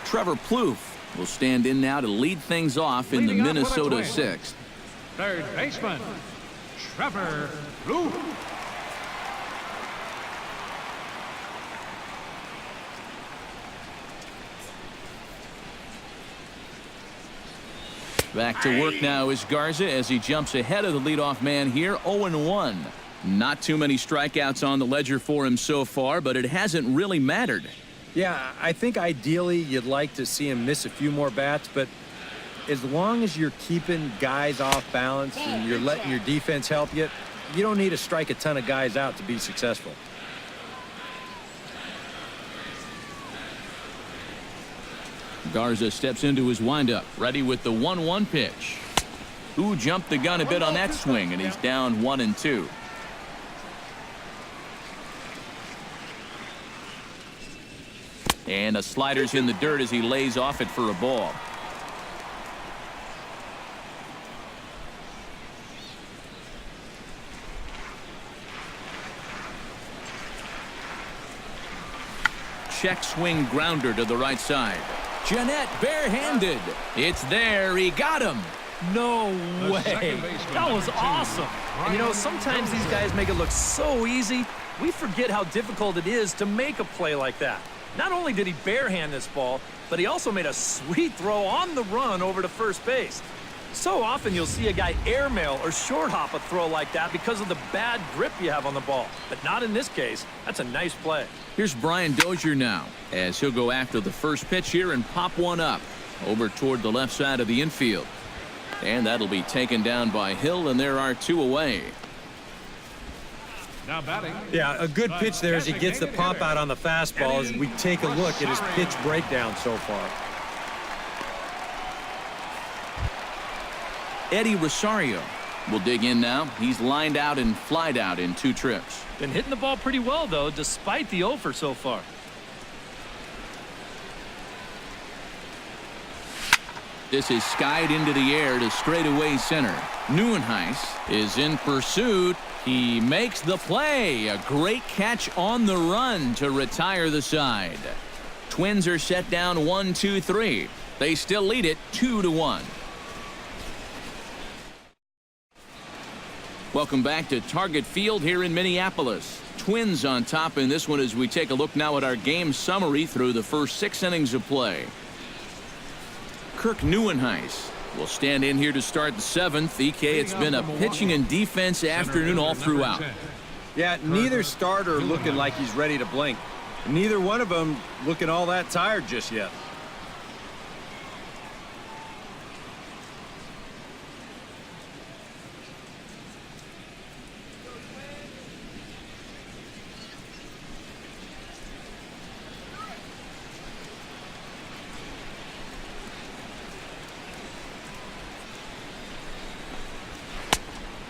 Trevor Plouffe will stand in now to lead things off in the Minnesota 6th. Third baseman, Trevor Plouffe. Back to work now is Garza as he jumps ahead of the leadoff man here, 0-1. Not too many strikeouts on the ledger for him so far, but it hasn't really mattered. Yeah, I think ideally you'd like to see him miss a few more bats, but as long as you're keeping guys off balance and you're letting your defense help you, you don't need to strike a ton of guys out to be successful. Garza steps into his windup, ready with the 1-1 pitch. Who jumped the gun a bit on that swing, and he's down 1-2. And a slider's in the dirt as he lays off it for a ball. Check swing grounder to the right side. Jeanette barehanded. It's there. He got him. No way. That was awesome. And you know, sometimes these guys make it look so easy, we forget how difficult it is to make a play like that. Not only did he barehand this ball, but he also made a sweet throw on the run over to first base. So often you'll see a guy airmail or short hop a throw like that because of the bad grip you have on the ball. But not in this case. That's a nice play. Here's Brian Dozier now as he'll go after the first pitch here and pop one up over toward the left side of the infield. And that'll be taken down by Hill, and there are 2 away. Now batting. Yeah, a good pitch there as he gets the pop out on the fastball as we take a look at his pitch breakdown so far. Eddie Rosario will dig in now. He's lined out and flied out in 2 trips. Been hitting the ball pretty well, though, despite the offer so far. This is skied into the air to straightaway center. Neuenhuis is in pursuit. He makes the play. A great catch on the run to retire the side. Twins are set down 1-2-3. They still lead it 2-1. Welcome back to Target Field here in Minneapolis. Twins on top in this one as we take a look now at our game summary through the first 6 innings of play. Kirk Neuenhuis will stand in here to start the 7th. EK, it's been a pitching and defense afternoon all throughout. Yeah, neither starter looking like he's ready to blink. Neither one of them looking all that tired just yet.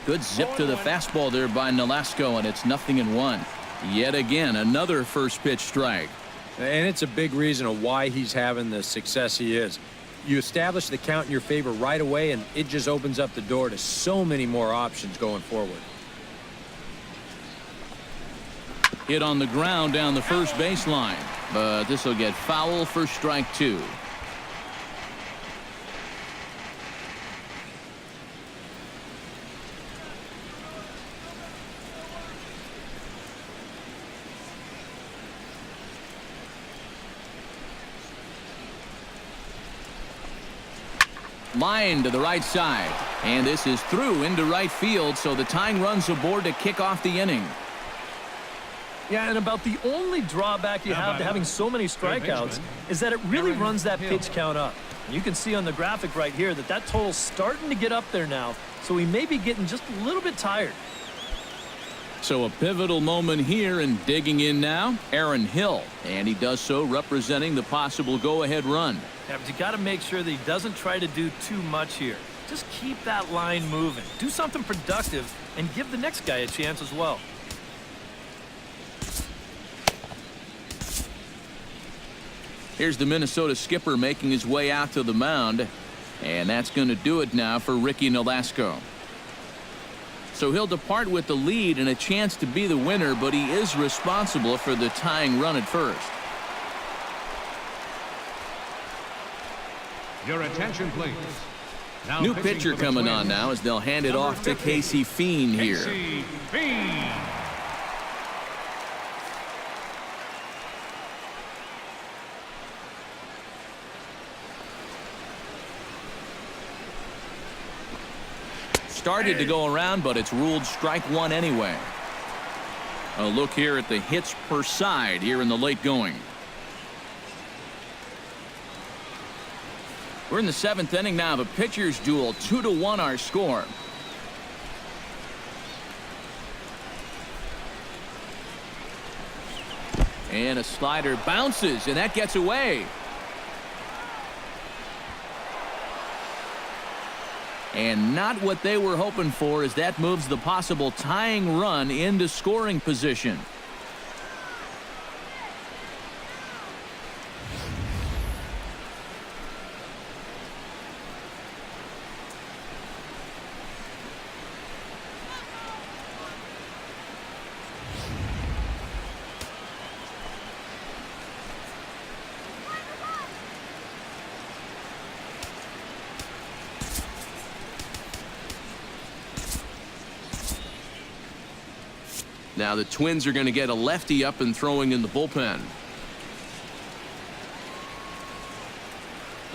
Good zip to the fastball there by Nolasco, and it's 0-1. Yet again, another first pitch strike. And it's a big reason of why he's having the success he is. You establish the count in your favor right away, and it just opens up the door to so many more options going forward. Hit on the ground down the first baseline, but this will get foul for strike 2. Line to the right side. And this is through into right field, so the tying run's aboard to kick off the inning. Yeah, and about the only drawback you have to having so many strikeouts is that it really runs that pitch count up. You can see on the graphic right here that total's starting to get up there now, so he may be getting just a little bit tired. So a pivotal moment here, and digging in now, Aaron Hill. And he does so representing the possible go-ahead run. Yeah, but you got to make sure that he doesn't try to do too much here. Just keep that line moving. Do something productive and give the next guy a chance as well. Here's the Minnesota skipper making his way out to the mound. And that's going to do it now for Ricky Nolasco. So he'll depart with the lead and a chance to be the winner, but he is responsible for the tying run at first. Your attention, please. Now New pitching pitcher for the coming Twins, on now as they'll hand it off to 50, Casey Fiend here. Casey Fiend. Started to go around, but it's ruled strike one anyway. A look here at the hits per side here in the late going. We're in the 7th inning now of a pitcher's duel. 2-1 our score. And a slider bounces, and that gets away. And not what they were hoping for, as that moves the possible tying run into scoring position. Now the Twins are going to get a lefty up and throwing in the bullpen.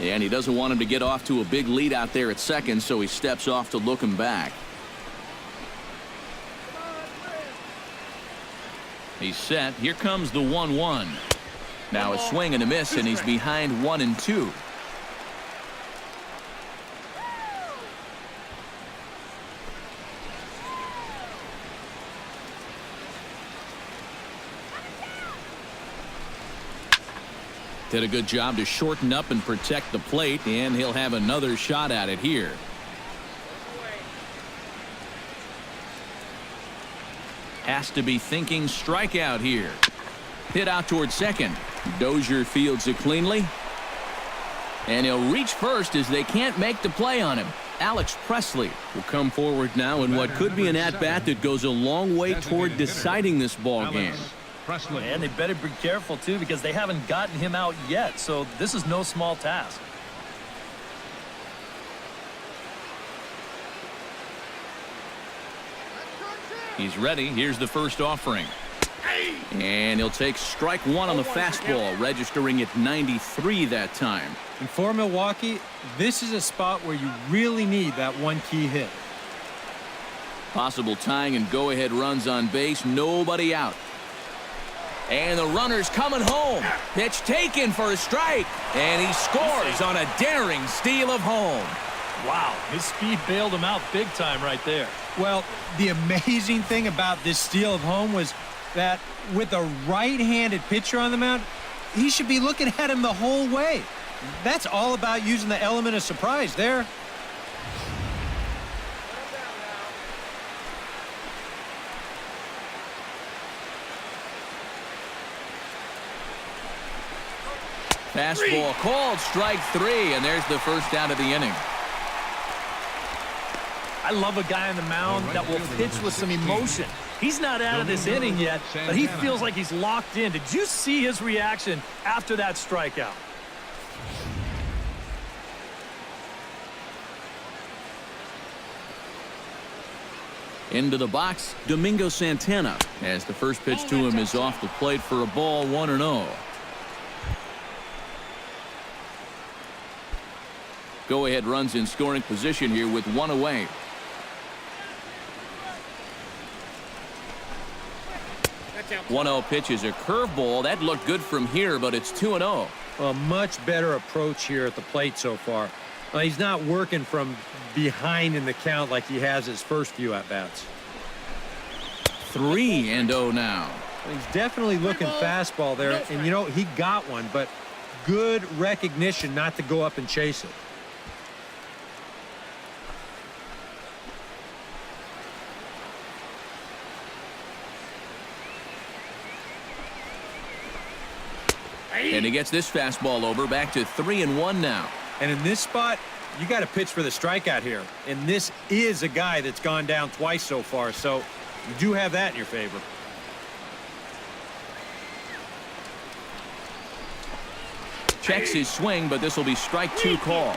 And he doesn't want him to get off to a big lead out there at second, so he steps off to look him back. He's set. Here comes the 1-1. Now a swing and a miss, and he's behind 1-2. Did a good job to shorten up and protect the plate, and he'll have another shot at it here. Has to be thinking strikeout here. Hit out towards second. Dozier fields it cleanly. And he'll reach first as they can't make the play on him. Alex Presley will come forward now in what could be an at-bat that goes a long way toward deciding this ball game. And they better be careful, too, because they haven't gotten him out yet, so this is no small task. He's ready. Here's the first offering. And he'll take strike one on the fastball, registering at 93 that time. And for Milwaukee, this is a spot where you really need that one key hit. Possible tying and go-ahead runs on base. Nobody out. And the runner's coming home. Pitch taken for a strike. And he scores on a daring steal of home. Wow, his speed bailed him out big time right there. Well, the amazing thing about this steal of home was that with a right-handed pitcher on the mound, he should be looking at him the whole way. That's all about using the element of surprise there. Fastball called, strike three, and there's the first out of the inning. I love a guy on the mound that will pitch with some emotion. He's not out of this inning yet, but he feels like he's locked in. Did you see his reaction after that strikeout? Into the box, Domingo Santana, as the first pitch to him is off the plate for a ball, 1-0. Go-ahead runs in scoring position here with one away. That's out. 1-0 pitch is a curveball. That looked good from here, but it's 2-0. A much better approach here at the plate so far. He's not working from behind in the count like he has his first few at-bats. 3-0 now. He's definitely looking fastball there, and you know, he got one, but good recognition not to go up and chase it. And he gets this fastball over, back to 3-1 now. And in this spot, you got to pitch for the strikeout here. And this is a guy that's gone down twice so far, so you do have that in your favor. Checks his swing, but this will be strike 2 call.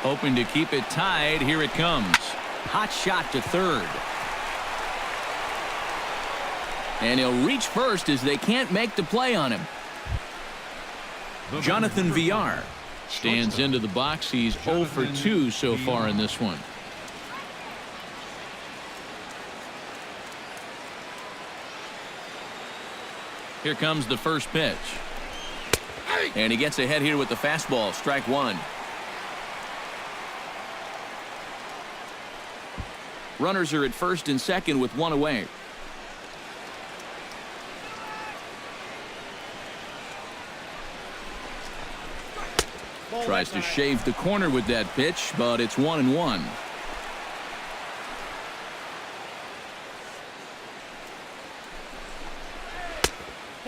Hoping to keep it tied. Here it comes. Hot shot to third. And he'll reach first as they can't make the play on him. Jonathan Villar stands into the box. He's 0 for 2 so far in this one. Here comes the first pitch. And he gets ahead here with the fastball. Strike 1. Runners are at first and second with one away. Tries to shave the corner with that pitch, but it's 1-1.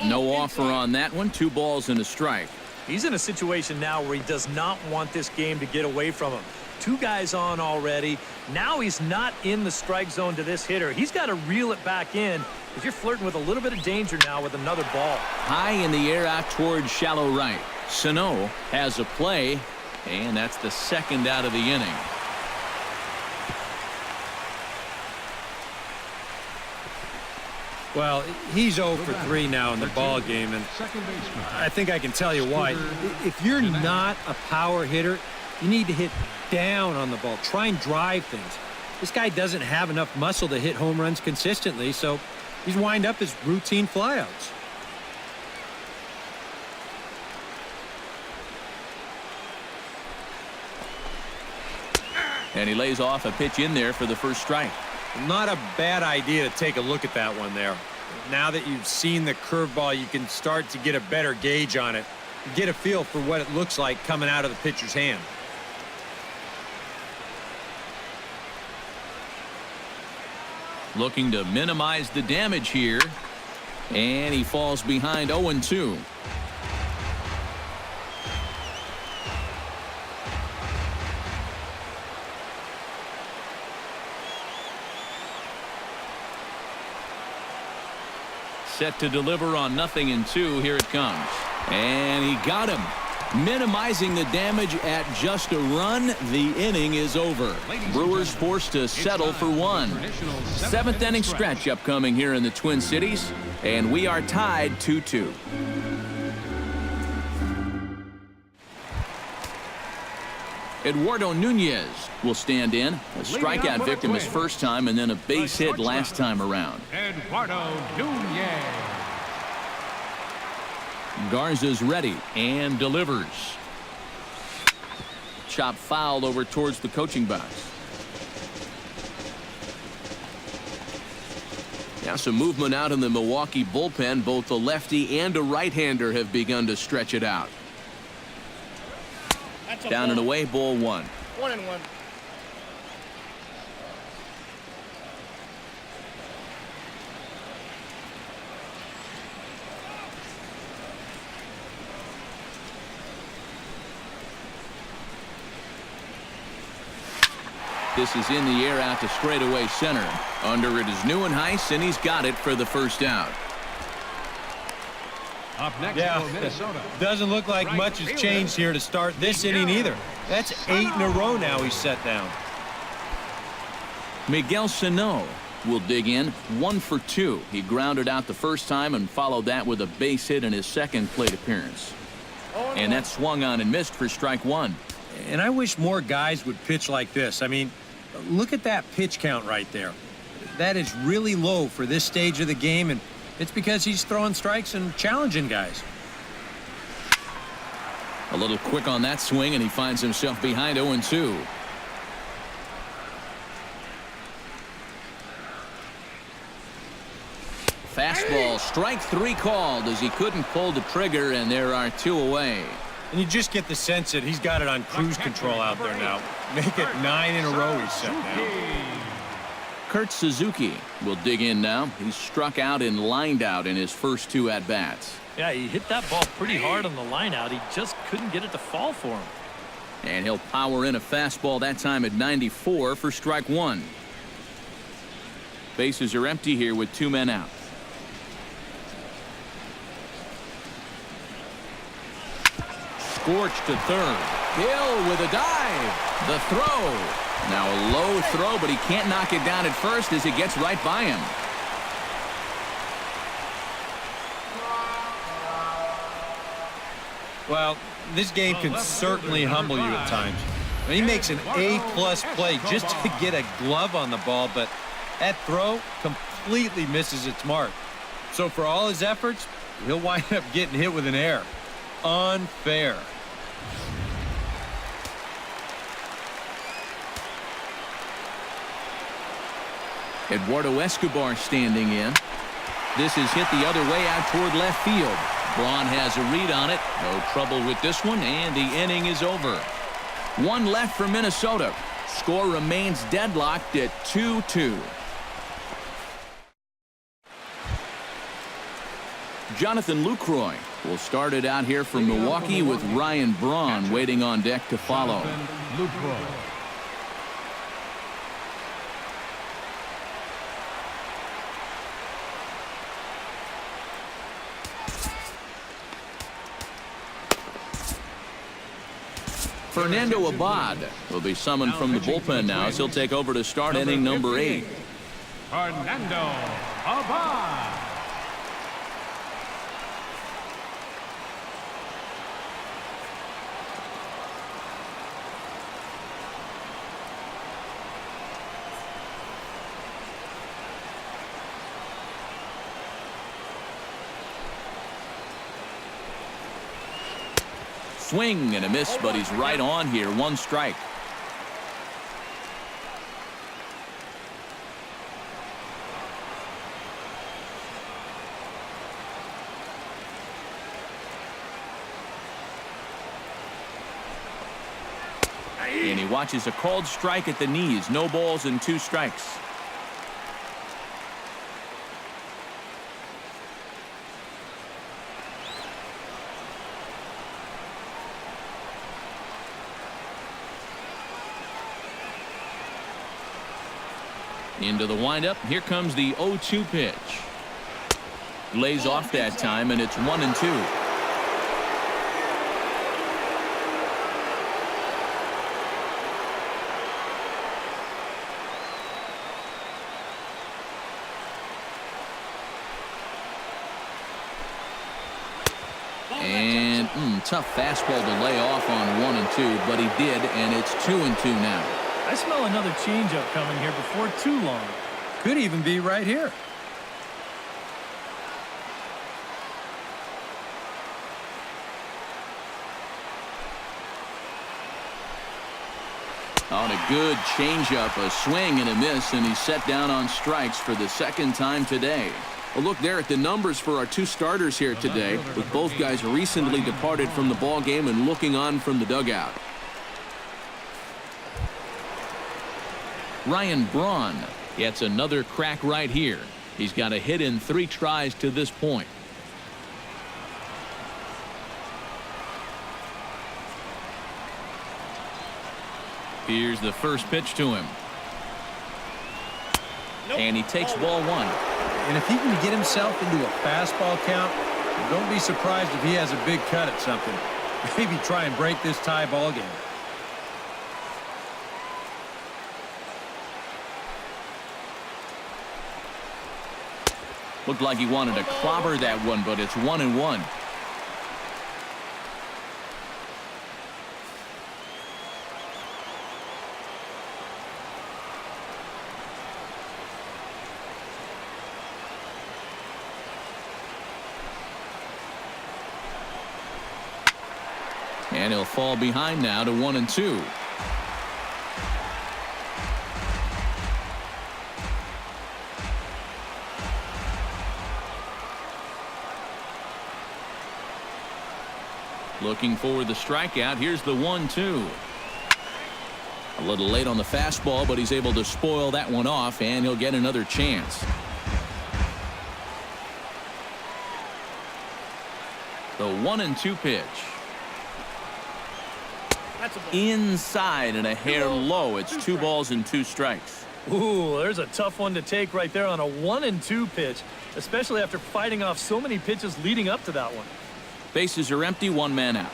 No offer on that one. 2 balls and a strike. He's in a situation now where he does not want this game to get away from him. 2 guys on already. Now he's not in the strike zone to this hitter. He's got to reel it back in if you're flirting with a little bit of danger now with another ball. High in the air out towards shallow right. Sano has a play, and that's the second out of the inning. Well, he's 0 for 3 now in the ball game, and I think I can tell you why. If you're not a power hitter, you need to hit down on the ball. Try and drive things. This guy doesn't have enough muscle to hit home runs consistently, so he's wind up his routine flyouts. And he lays off a pitch in there for the first strike. Not a bad idea to take a look at that one there. Now that you've seen the curveball, you can start to get a better gauge on it. Get a feel for what it looks like coming out of the pitcher's hand. Looking to minimize the damage here. And he falls behind 0-2. Set to deliver on 0-2. Here it comes. And he got him. Minimizing the damage at just a run. The inning is over. Brewers forced to settle for 1. 7th inning stretch upcoming here in the Twin Cities. And we are tied 2-2. Eduardo Nunez will stand in. A strikeout victim his first time and then a base hit last time around. Eduardo Nunez. Garza's ready and delivers. Chop fouled over towards the coaching box. Now some movement out in the Milwaukee bullpen. Both a lefty and a right-hander have begun to stretch it out. Down and away, ball 1. 1-1. This is in the air out to straightaway center. Under it is Neuenhuis, and he's got it for the first out. Up next Yeah, for Minnesota. doesn't look like much has changed here to start this inning either. That's 8 in a row now he's set down. Miguel Sano will dig in 1 for 2. He grounded out the first time and followed that with a base hit in his second plate appearance. And that swung on and missed for strike 1. And I wish more guys would pitch like this. I mean, look at that pitch count right there. That is really low for this stage of the game, and it's because he's throwing strikes and challenging guys. A little quick on that swing, and he finds himself behind 0-2. Fastball, strike 3 called as he couldn't pull the trigger, and there are 2 away. And you just get the sense that he's got it on cruise control out there now. Make it 9 in a row he's set down. Kurt Suzuki will dig in now. He's struck out and lined out in his first 2 at-bats. Yeah, he hit that ball pretty hard on the line out. He just couldn't get it to fall for him. And he'll power in a fastball that time at 94 for strike 1. Bases are empty here with 2 men out. Scorched to third. Hill with a dive. The throw. Now a low throw, but he can't knock it down at first as it gets right by him. Well, this game can certainly humble you at times. And he makes an A-plus play just to get a glove on the ball, but that throw completely misses its mark. So for all his efforts, he'll wind up getting hit with an error. Unfair. Eduardo Escobar standing in. This is hit the other way out toward left field. Braun has a read on it. No trouble with this one, and the inning is over. 1 left for Minnesota. Score remains deadlocked at 2-2. Jonathan Lucroy will start it out here for Milwaukee with Ryan Braun waiting on deck to follow. Fernando Abad will be summoned from the bullpen now as he'll take over to start inning number 8. Fernando Abad. Swing and a miss, but he's right on here. 1 strike. And he watches a called strike at the knees. No balls and 2 strikes. Into the windup. Here comes the 0-2 pitch. Lays off that time, and it's 1-2. And tough fastball to lay off on 1-2, but he did, and it's 2-2 now. I smell another changeup coming here before too long. Could even be right here. On a good changeup, a swing and a miss, and he's set down on strikes for the 2nd time today. A look there at the numbers for our 2 starters here today, with both guys recently departed from the ball game and looking on from the dugout. Ryan Braun gets another crack right here. He's got a hit in 3 tries to this point. Here's the first pitch to him. And he takes ball 1. And if he can get himself into a fastball count, Don't be surprised if he has a big cut at something. Maybe try and break this tie ball game. Looked like he wanted to clobber that one, but it's 1-1. And he'll fall behind now to 1-2. Looking for the strikeout. Here's the 1-2. A little late on the fastball, but he's able to spoil that one off, and he'll get another chance. The 1-2 pitch. Inside and a hair low. It's 2 balls and 2 strikes. Ooh, there's a tough one to take right there on a 1-2 pitch, especially after fighting off so many pitches leading up to that one. Bases are empty, 1 man out.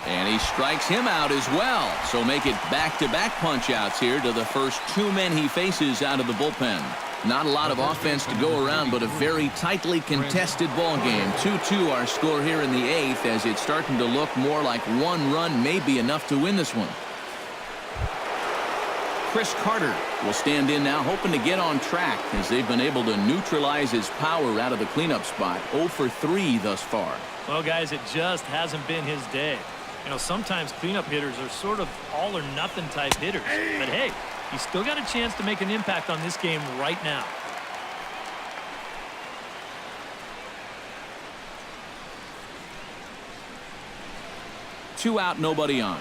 And he strikes him out as well. So make it back-to-back punch-outs here to the first 2 men he faces out of the bullpen. Not a lot of offense to go around, but a very tightly contested ball game. 2-2 our score here in the 8th, as it's starting to look more like 1 run may be enough to win this one. Chris Carter will stand in now, hoping to get on track, as they've been able to neutralize his power out of the cleanup spot. 0 for 3 thus far. Well, guys, it just hasn't been his day. You know, sometimes cleanup hitters are sort of all or nothing type hitters. But hey, he's still got a chance to make an impact on this game right now. Two out, nobody on.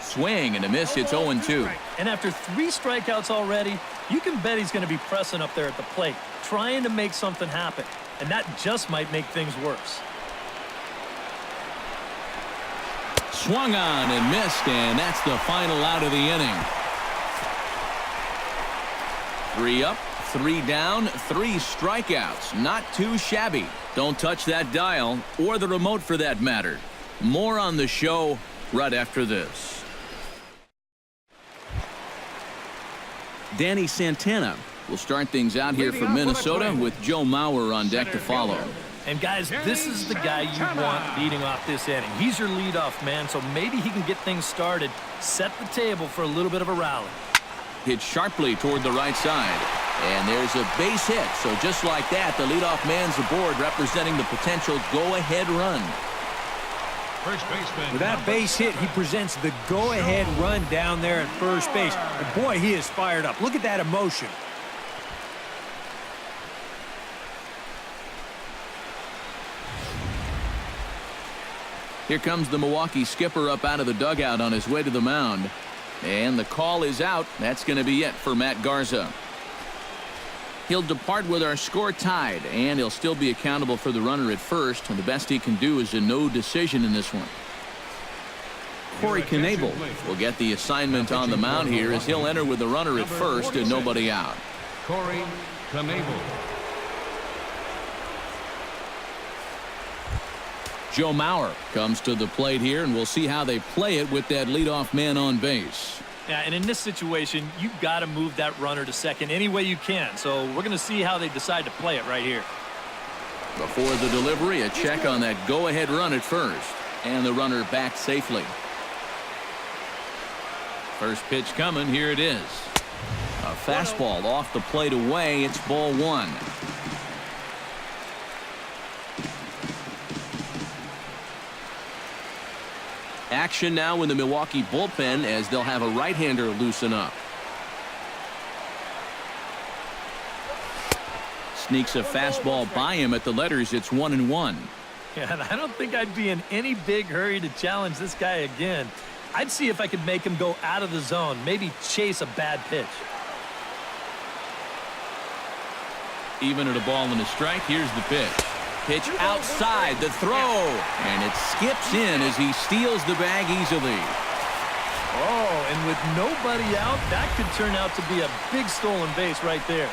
Swing and a miss. It's 0-2. And after 3 strikeouts already, you can bet he's going to be pressing up there at the plate, trying to make something happen. And that just might make things worse. Swung on and missed, and that's the final out of the inning. 3 up, 3 down, 3 strikeouts. Not too shabby. Don't touch that dial, or the remote for that matter. More on the show right after this. Danny Santana will start things out here for Minnesota, with Joe Mauer on deck to follow. And guys, this is the guy you want leading off this inning. He's your leadoff man, so maybe he can get things started, set the table for a little bit of a rally. Hit sharply toward the right side, and there's a base hit. So just like that, the leadoff man's aboard, representing the potential go-ahead run. First baseman. With that base hit, he presents the go-ahead run down there at first base. And boy, he is fired up. Look at that emotion. Here comes the Milwaukee skipper up out of the dugout on his way to the mound. And the call is out. That's going to be it for Matt Garza. He'll depart with our score tied, and he'll still be accountable for the runner at first, and the best he can do is a no decision in this one. Corey Knebel will get the assignment on the mound here, as he'll enter with the runner at first and nobody out. Corey Knebel. Joe Mauer comes to the plate here, and we'll see how they play it with that leadoff man on base. Yeah, and in this situation, you've got to move that runner to second any way you can. So we're going to see how they decide to play it right here. Before the delivery, a check on that go-ahead run at first. And the runner back safely. First pitch coming. Here it is. A fastball off the plate away. It's ball 1. Action now in the Milwaukee bullpen, as they'll have a right-hander loosen up. Sneaks a fastball by him at the letters. It's 1-1. Yeah, and I don't think I'd be in any big hurry to challenge this guy again. I'd see if I could make him go out of the zone, maybe chase a bad pitch. Even at a ball and a strike, here's the pitch. Pitch outside, the throw, and it skips in as he steals the bag easily. Oh, and with nobody out, that could turn out to be a big stolen base right there.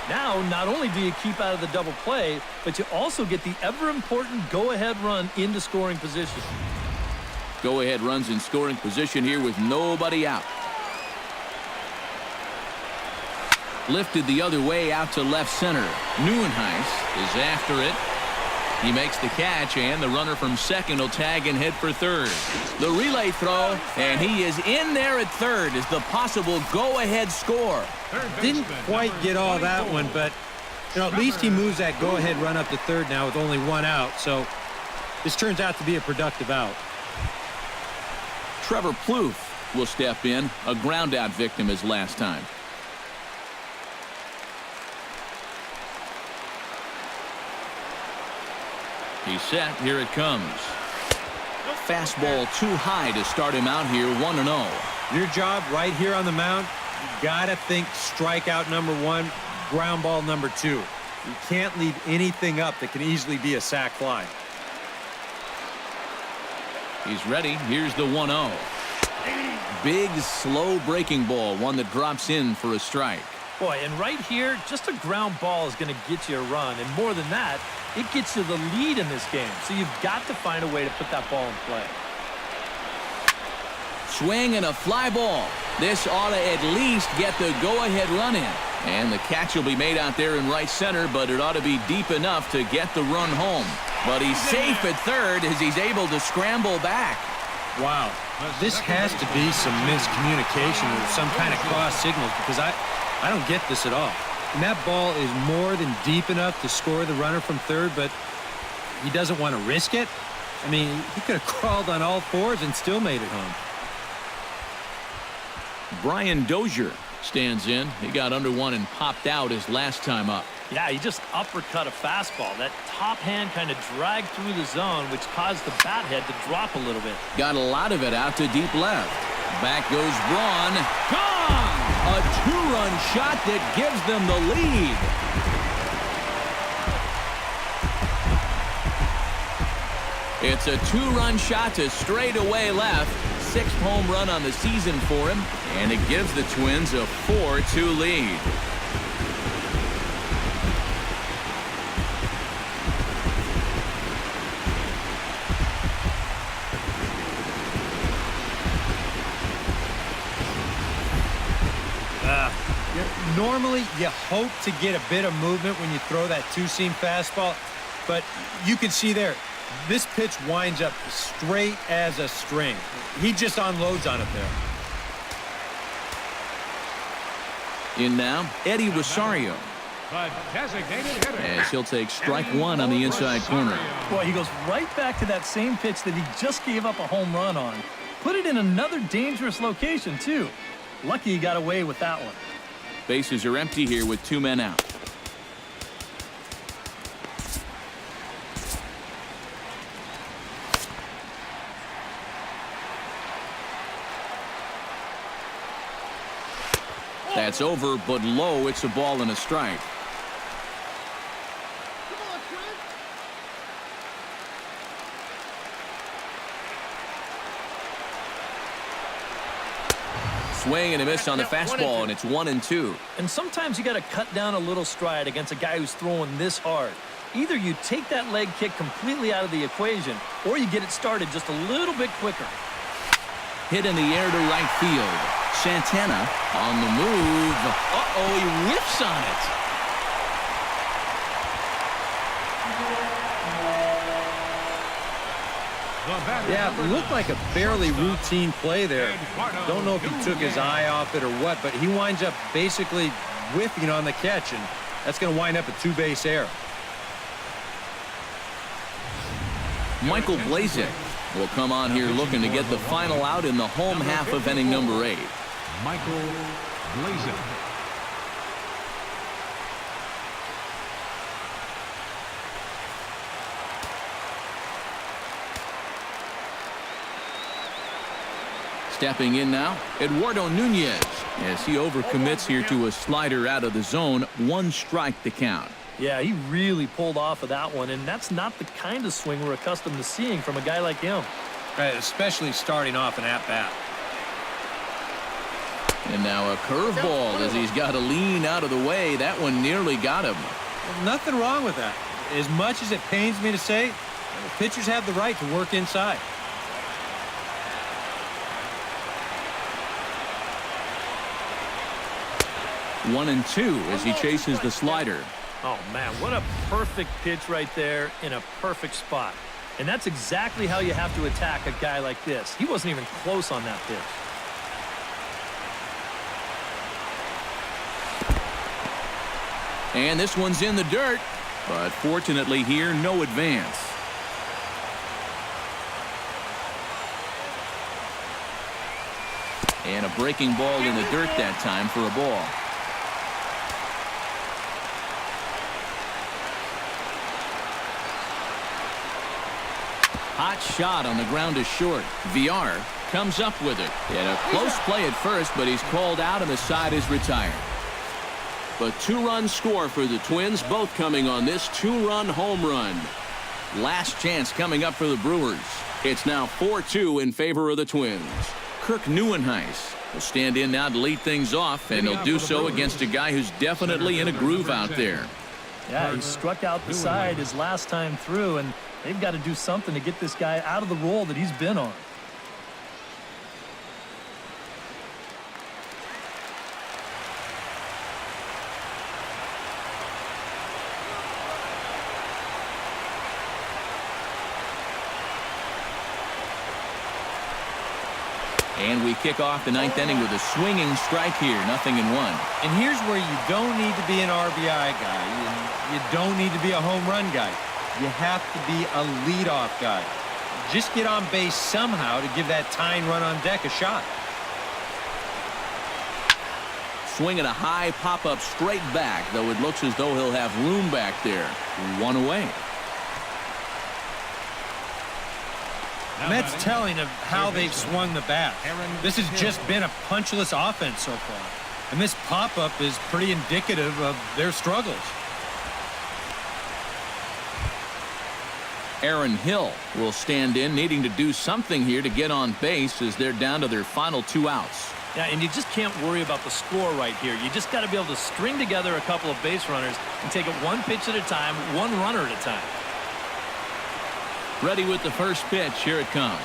Now, not only do you keep out of the double play, but you also get the ever-important go-ahead run into scoring position. Go-ahead runs in scoring position here with nobody out. Lifted the other way out to left center. Neuenhuis is after it. He makes the catch, and the runner from second will tag and head for third. The relay throw, and he is in there at third as the possible go-ahead score. Didn't quite get all that one, but at least he moves that go-ahead run up to third now with only one out, so this turns out to be a productive out. Trevor Plouffe will step in, a ground-out victim his last time. He's set. Here it comes. Fastball too high to start him out here 1-0. Your job right here on the mound, you got to think strikeout number one, ground ball number two. You can't leave anything up that can easily be a sac fly. He's ready. Here's the 1-0. Big, slow breaking ball, one that drops in for a strike. Boy, and right here, just a ground ball is going to get you a run. And more than that, it gets you the lead in this game. So you've got to find a way to put that ball in play. Swing and a fly ball. This ought to at least get the go-ahead run in. And the catch will be made out there in right center, but it ought to be deep enough to get the run home. But he's safe at third as he's able to scramble back. Wow. This has to be some miscommunication or some kind of cross signals, because I don't get this at all. And that ball is more than deep enough to score the runner from third, but he doesn't want to risk it. I mean, he could have crawled on all fours and still made it home. Brian Dozier stands in. He got under one and popped out his last time up. Yeah, he just uppercut a fastball. That top hand kind of dragged through the zone, which caused the bat head to drop a little bit. Got a lot of it out to deep left. Back goes Braun. Gone! A two-run shot that gives them the lead. It's a two-run shot to straightaway left. Sixth home run on the season for him, and it gives the Twins a 4-2 lead. Normally, you hope to get a bit of movement when you throw that two-seam fastball, but you can see there, this pitch winds up straight as a string. He just unloads on it there. In now, Eddie Rosario. The designated hitter. As he'll take strike one on the inside corner. Boy, he goes right back to that same pitch that he just gave up a home run on. Put it in another dangerous location, too. Lucky he got away with that one. Bases are empty here with two men out. That's over, but low. It's a ball and a strike. Swing and a miss on the fastball, and it's 1-2. And sometimes you got to cut down a little stride against a guy who's throwing this hard. Either you take that leg kick completely out of the equation, or you get it started just a little bit quicker. Hit in the air to right field. Santana on the move. Uh-oh, he whiffs on it. Yeah, it looked like a fairly routine play there. Don't know if he took his eye off it or what, but he winds up basically whiffing on the catch, and that's going to wind up a two-base error. Michael Blazek will come on here looking to get the final out in the home half of inning number 8. Michael Blazek. Stepping in now, Eduardo Nunez, as he overcommits here to a slider out of the zone. 1 strike to count. Yeah, he really pulled off of that one, and that's not the kind of swing we're accustomed to seeing from a guy like him. Right, especially starting off an at-bat. And now a curveball as he's got to lean out of the way. That one nearly got him. Well, nothing wrong with that. As much as it pains me to say, pitchers have the right to work inside. One and two as he chases the slider. Oh, man, what a perfect pitch right there in a perfect spot. And that's exactly how you have to attack a guy like this. He wasn't even close on that pitch. And this one's in the dirt, but fortunately here, no advance. And a breaking ball in the dirt that time for a ball. Hot shot on the ground is short. VR comes up with it. And a close play at first, but he's called out and the side is retired. But two-run score for the Twins, both coming on this two-run home run. Last chance coming up for the Brewers. It's now 4-2 in favor of the Twins. Kirk Neuenhuis will stand in now to lead things off, and he'll do so against a guy who's definitely in a groove out there. Yeah, he struck out the side his last time through, and they've got to do something to get this guy out of the role that he's been on. And we kick off the ninth inning with a swinging strike here, 0-1. And here's where you don't need to be an RBI guy, and you don't need to be a home run guy. You have to be a leadoff guy. Just get on base somehow to give that tying run on deck a shot. Swinging a high pop-up straight back, though it looks as though he'll have room back there. One away. And that's telling of how they've swung the bat. This has just been a punchless offense so far. And this pop-up is pretty indicative of their struggles. Aaron Hill will stand in, needing to do something here to get on base as they're down to their final two outs. Yeah, and you just can't worry about the score right here. You just got to be able to string together a couple of base runners and take it one pitch at a time, one runner at a time. Ready with the first pitch. Here it comes.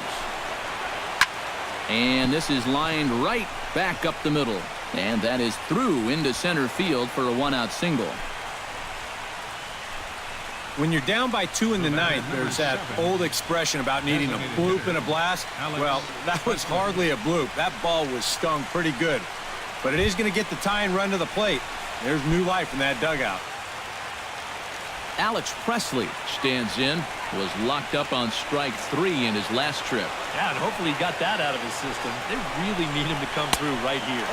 And this is lined right back up the middle. And that is through into center field for a one-out single. When you're down by 2 in the ninth, there's that old expression about needing a bloop and a blast. Well, that was hardly a bloop. That ball was stung pretty good. But it is going to get the tying run to the plate. There's new life in that dugout. Alex Presley stands in. Was locked up on strike 3 in his last trip. Yeah, and hopefully he got that out of his system. They really need him to come through right here.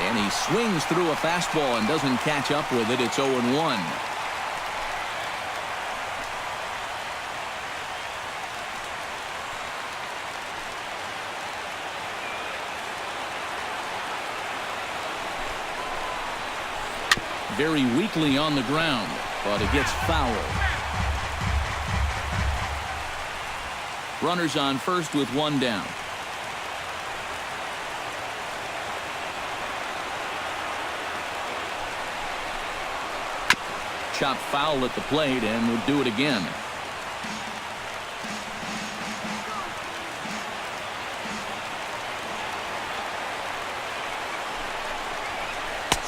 And he swings through a fastball and doesn't catch up with it. It's 0-1. Very weakly on the ground, but it gets foul. Runners on first with one down. Chop foul at the plate, and we'll do it again.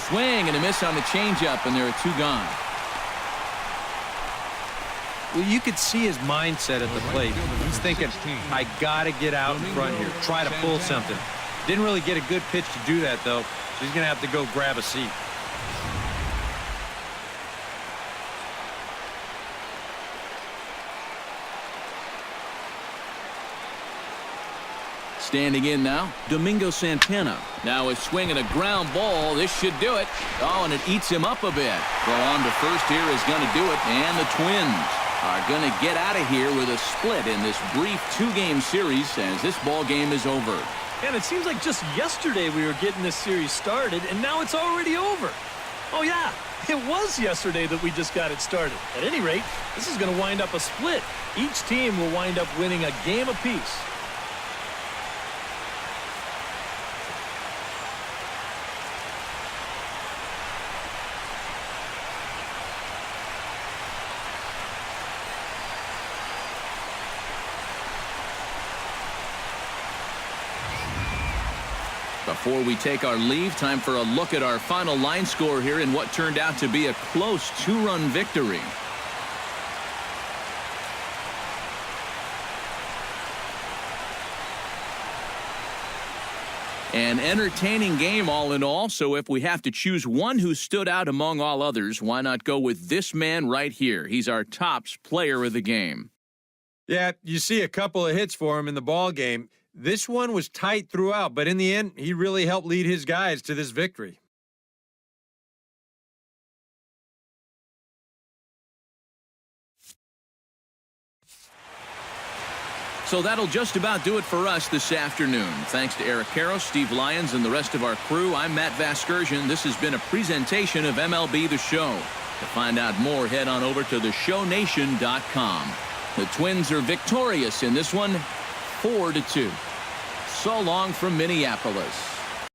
Swing and a miss on the changeup, and there are 2 gone. Well, you could see his mindset at the plate. He's thinking, I got to get out in front here, try to pull something. Didn't really get a good pitch to do that, though, so he's going to have to go grab a seat. Standing in now, Domingo Santana. Now a swing and a ground ball. This should do it. Oh, and it eats him up a bit. Well, on to first here is going to do it, and the Twins are going to get out of here with a split in this brief 2-game series as this ball game is over. And it seems like just yesterday we were getting this series started, and now it's already over. Oh, yeah, It was yesterday that we just got it started. At any rate, this is going to wind up a split. Each team will wind up winning a game apiece. Before we take our leave, time for a look at our final line score here in what turned out to be a close 2-run victory. An entertaining game all in all, so if we have to choose one who stood out among all others, why not go with this man right here? He's our tops player of the game. Yeah, you see a couple of hits for him in the ball game. This one was tight throughout, but in the end, he really helped lead his guys to this victory. So that'll just about do it for us this afternoon. Thanks to Eric Karros, Steve Lyons, and the rest of our crew, I'm Matt Vasgersian. This has been a presentation of MLB The Show. To find out more, head on over to theshownation.com. The Twins are victorious in this one, 4-2. So long from Minneapolis.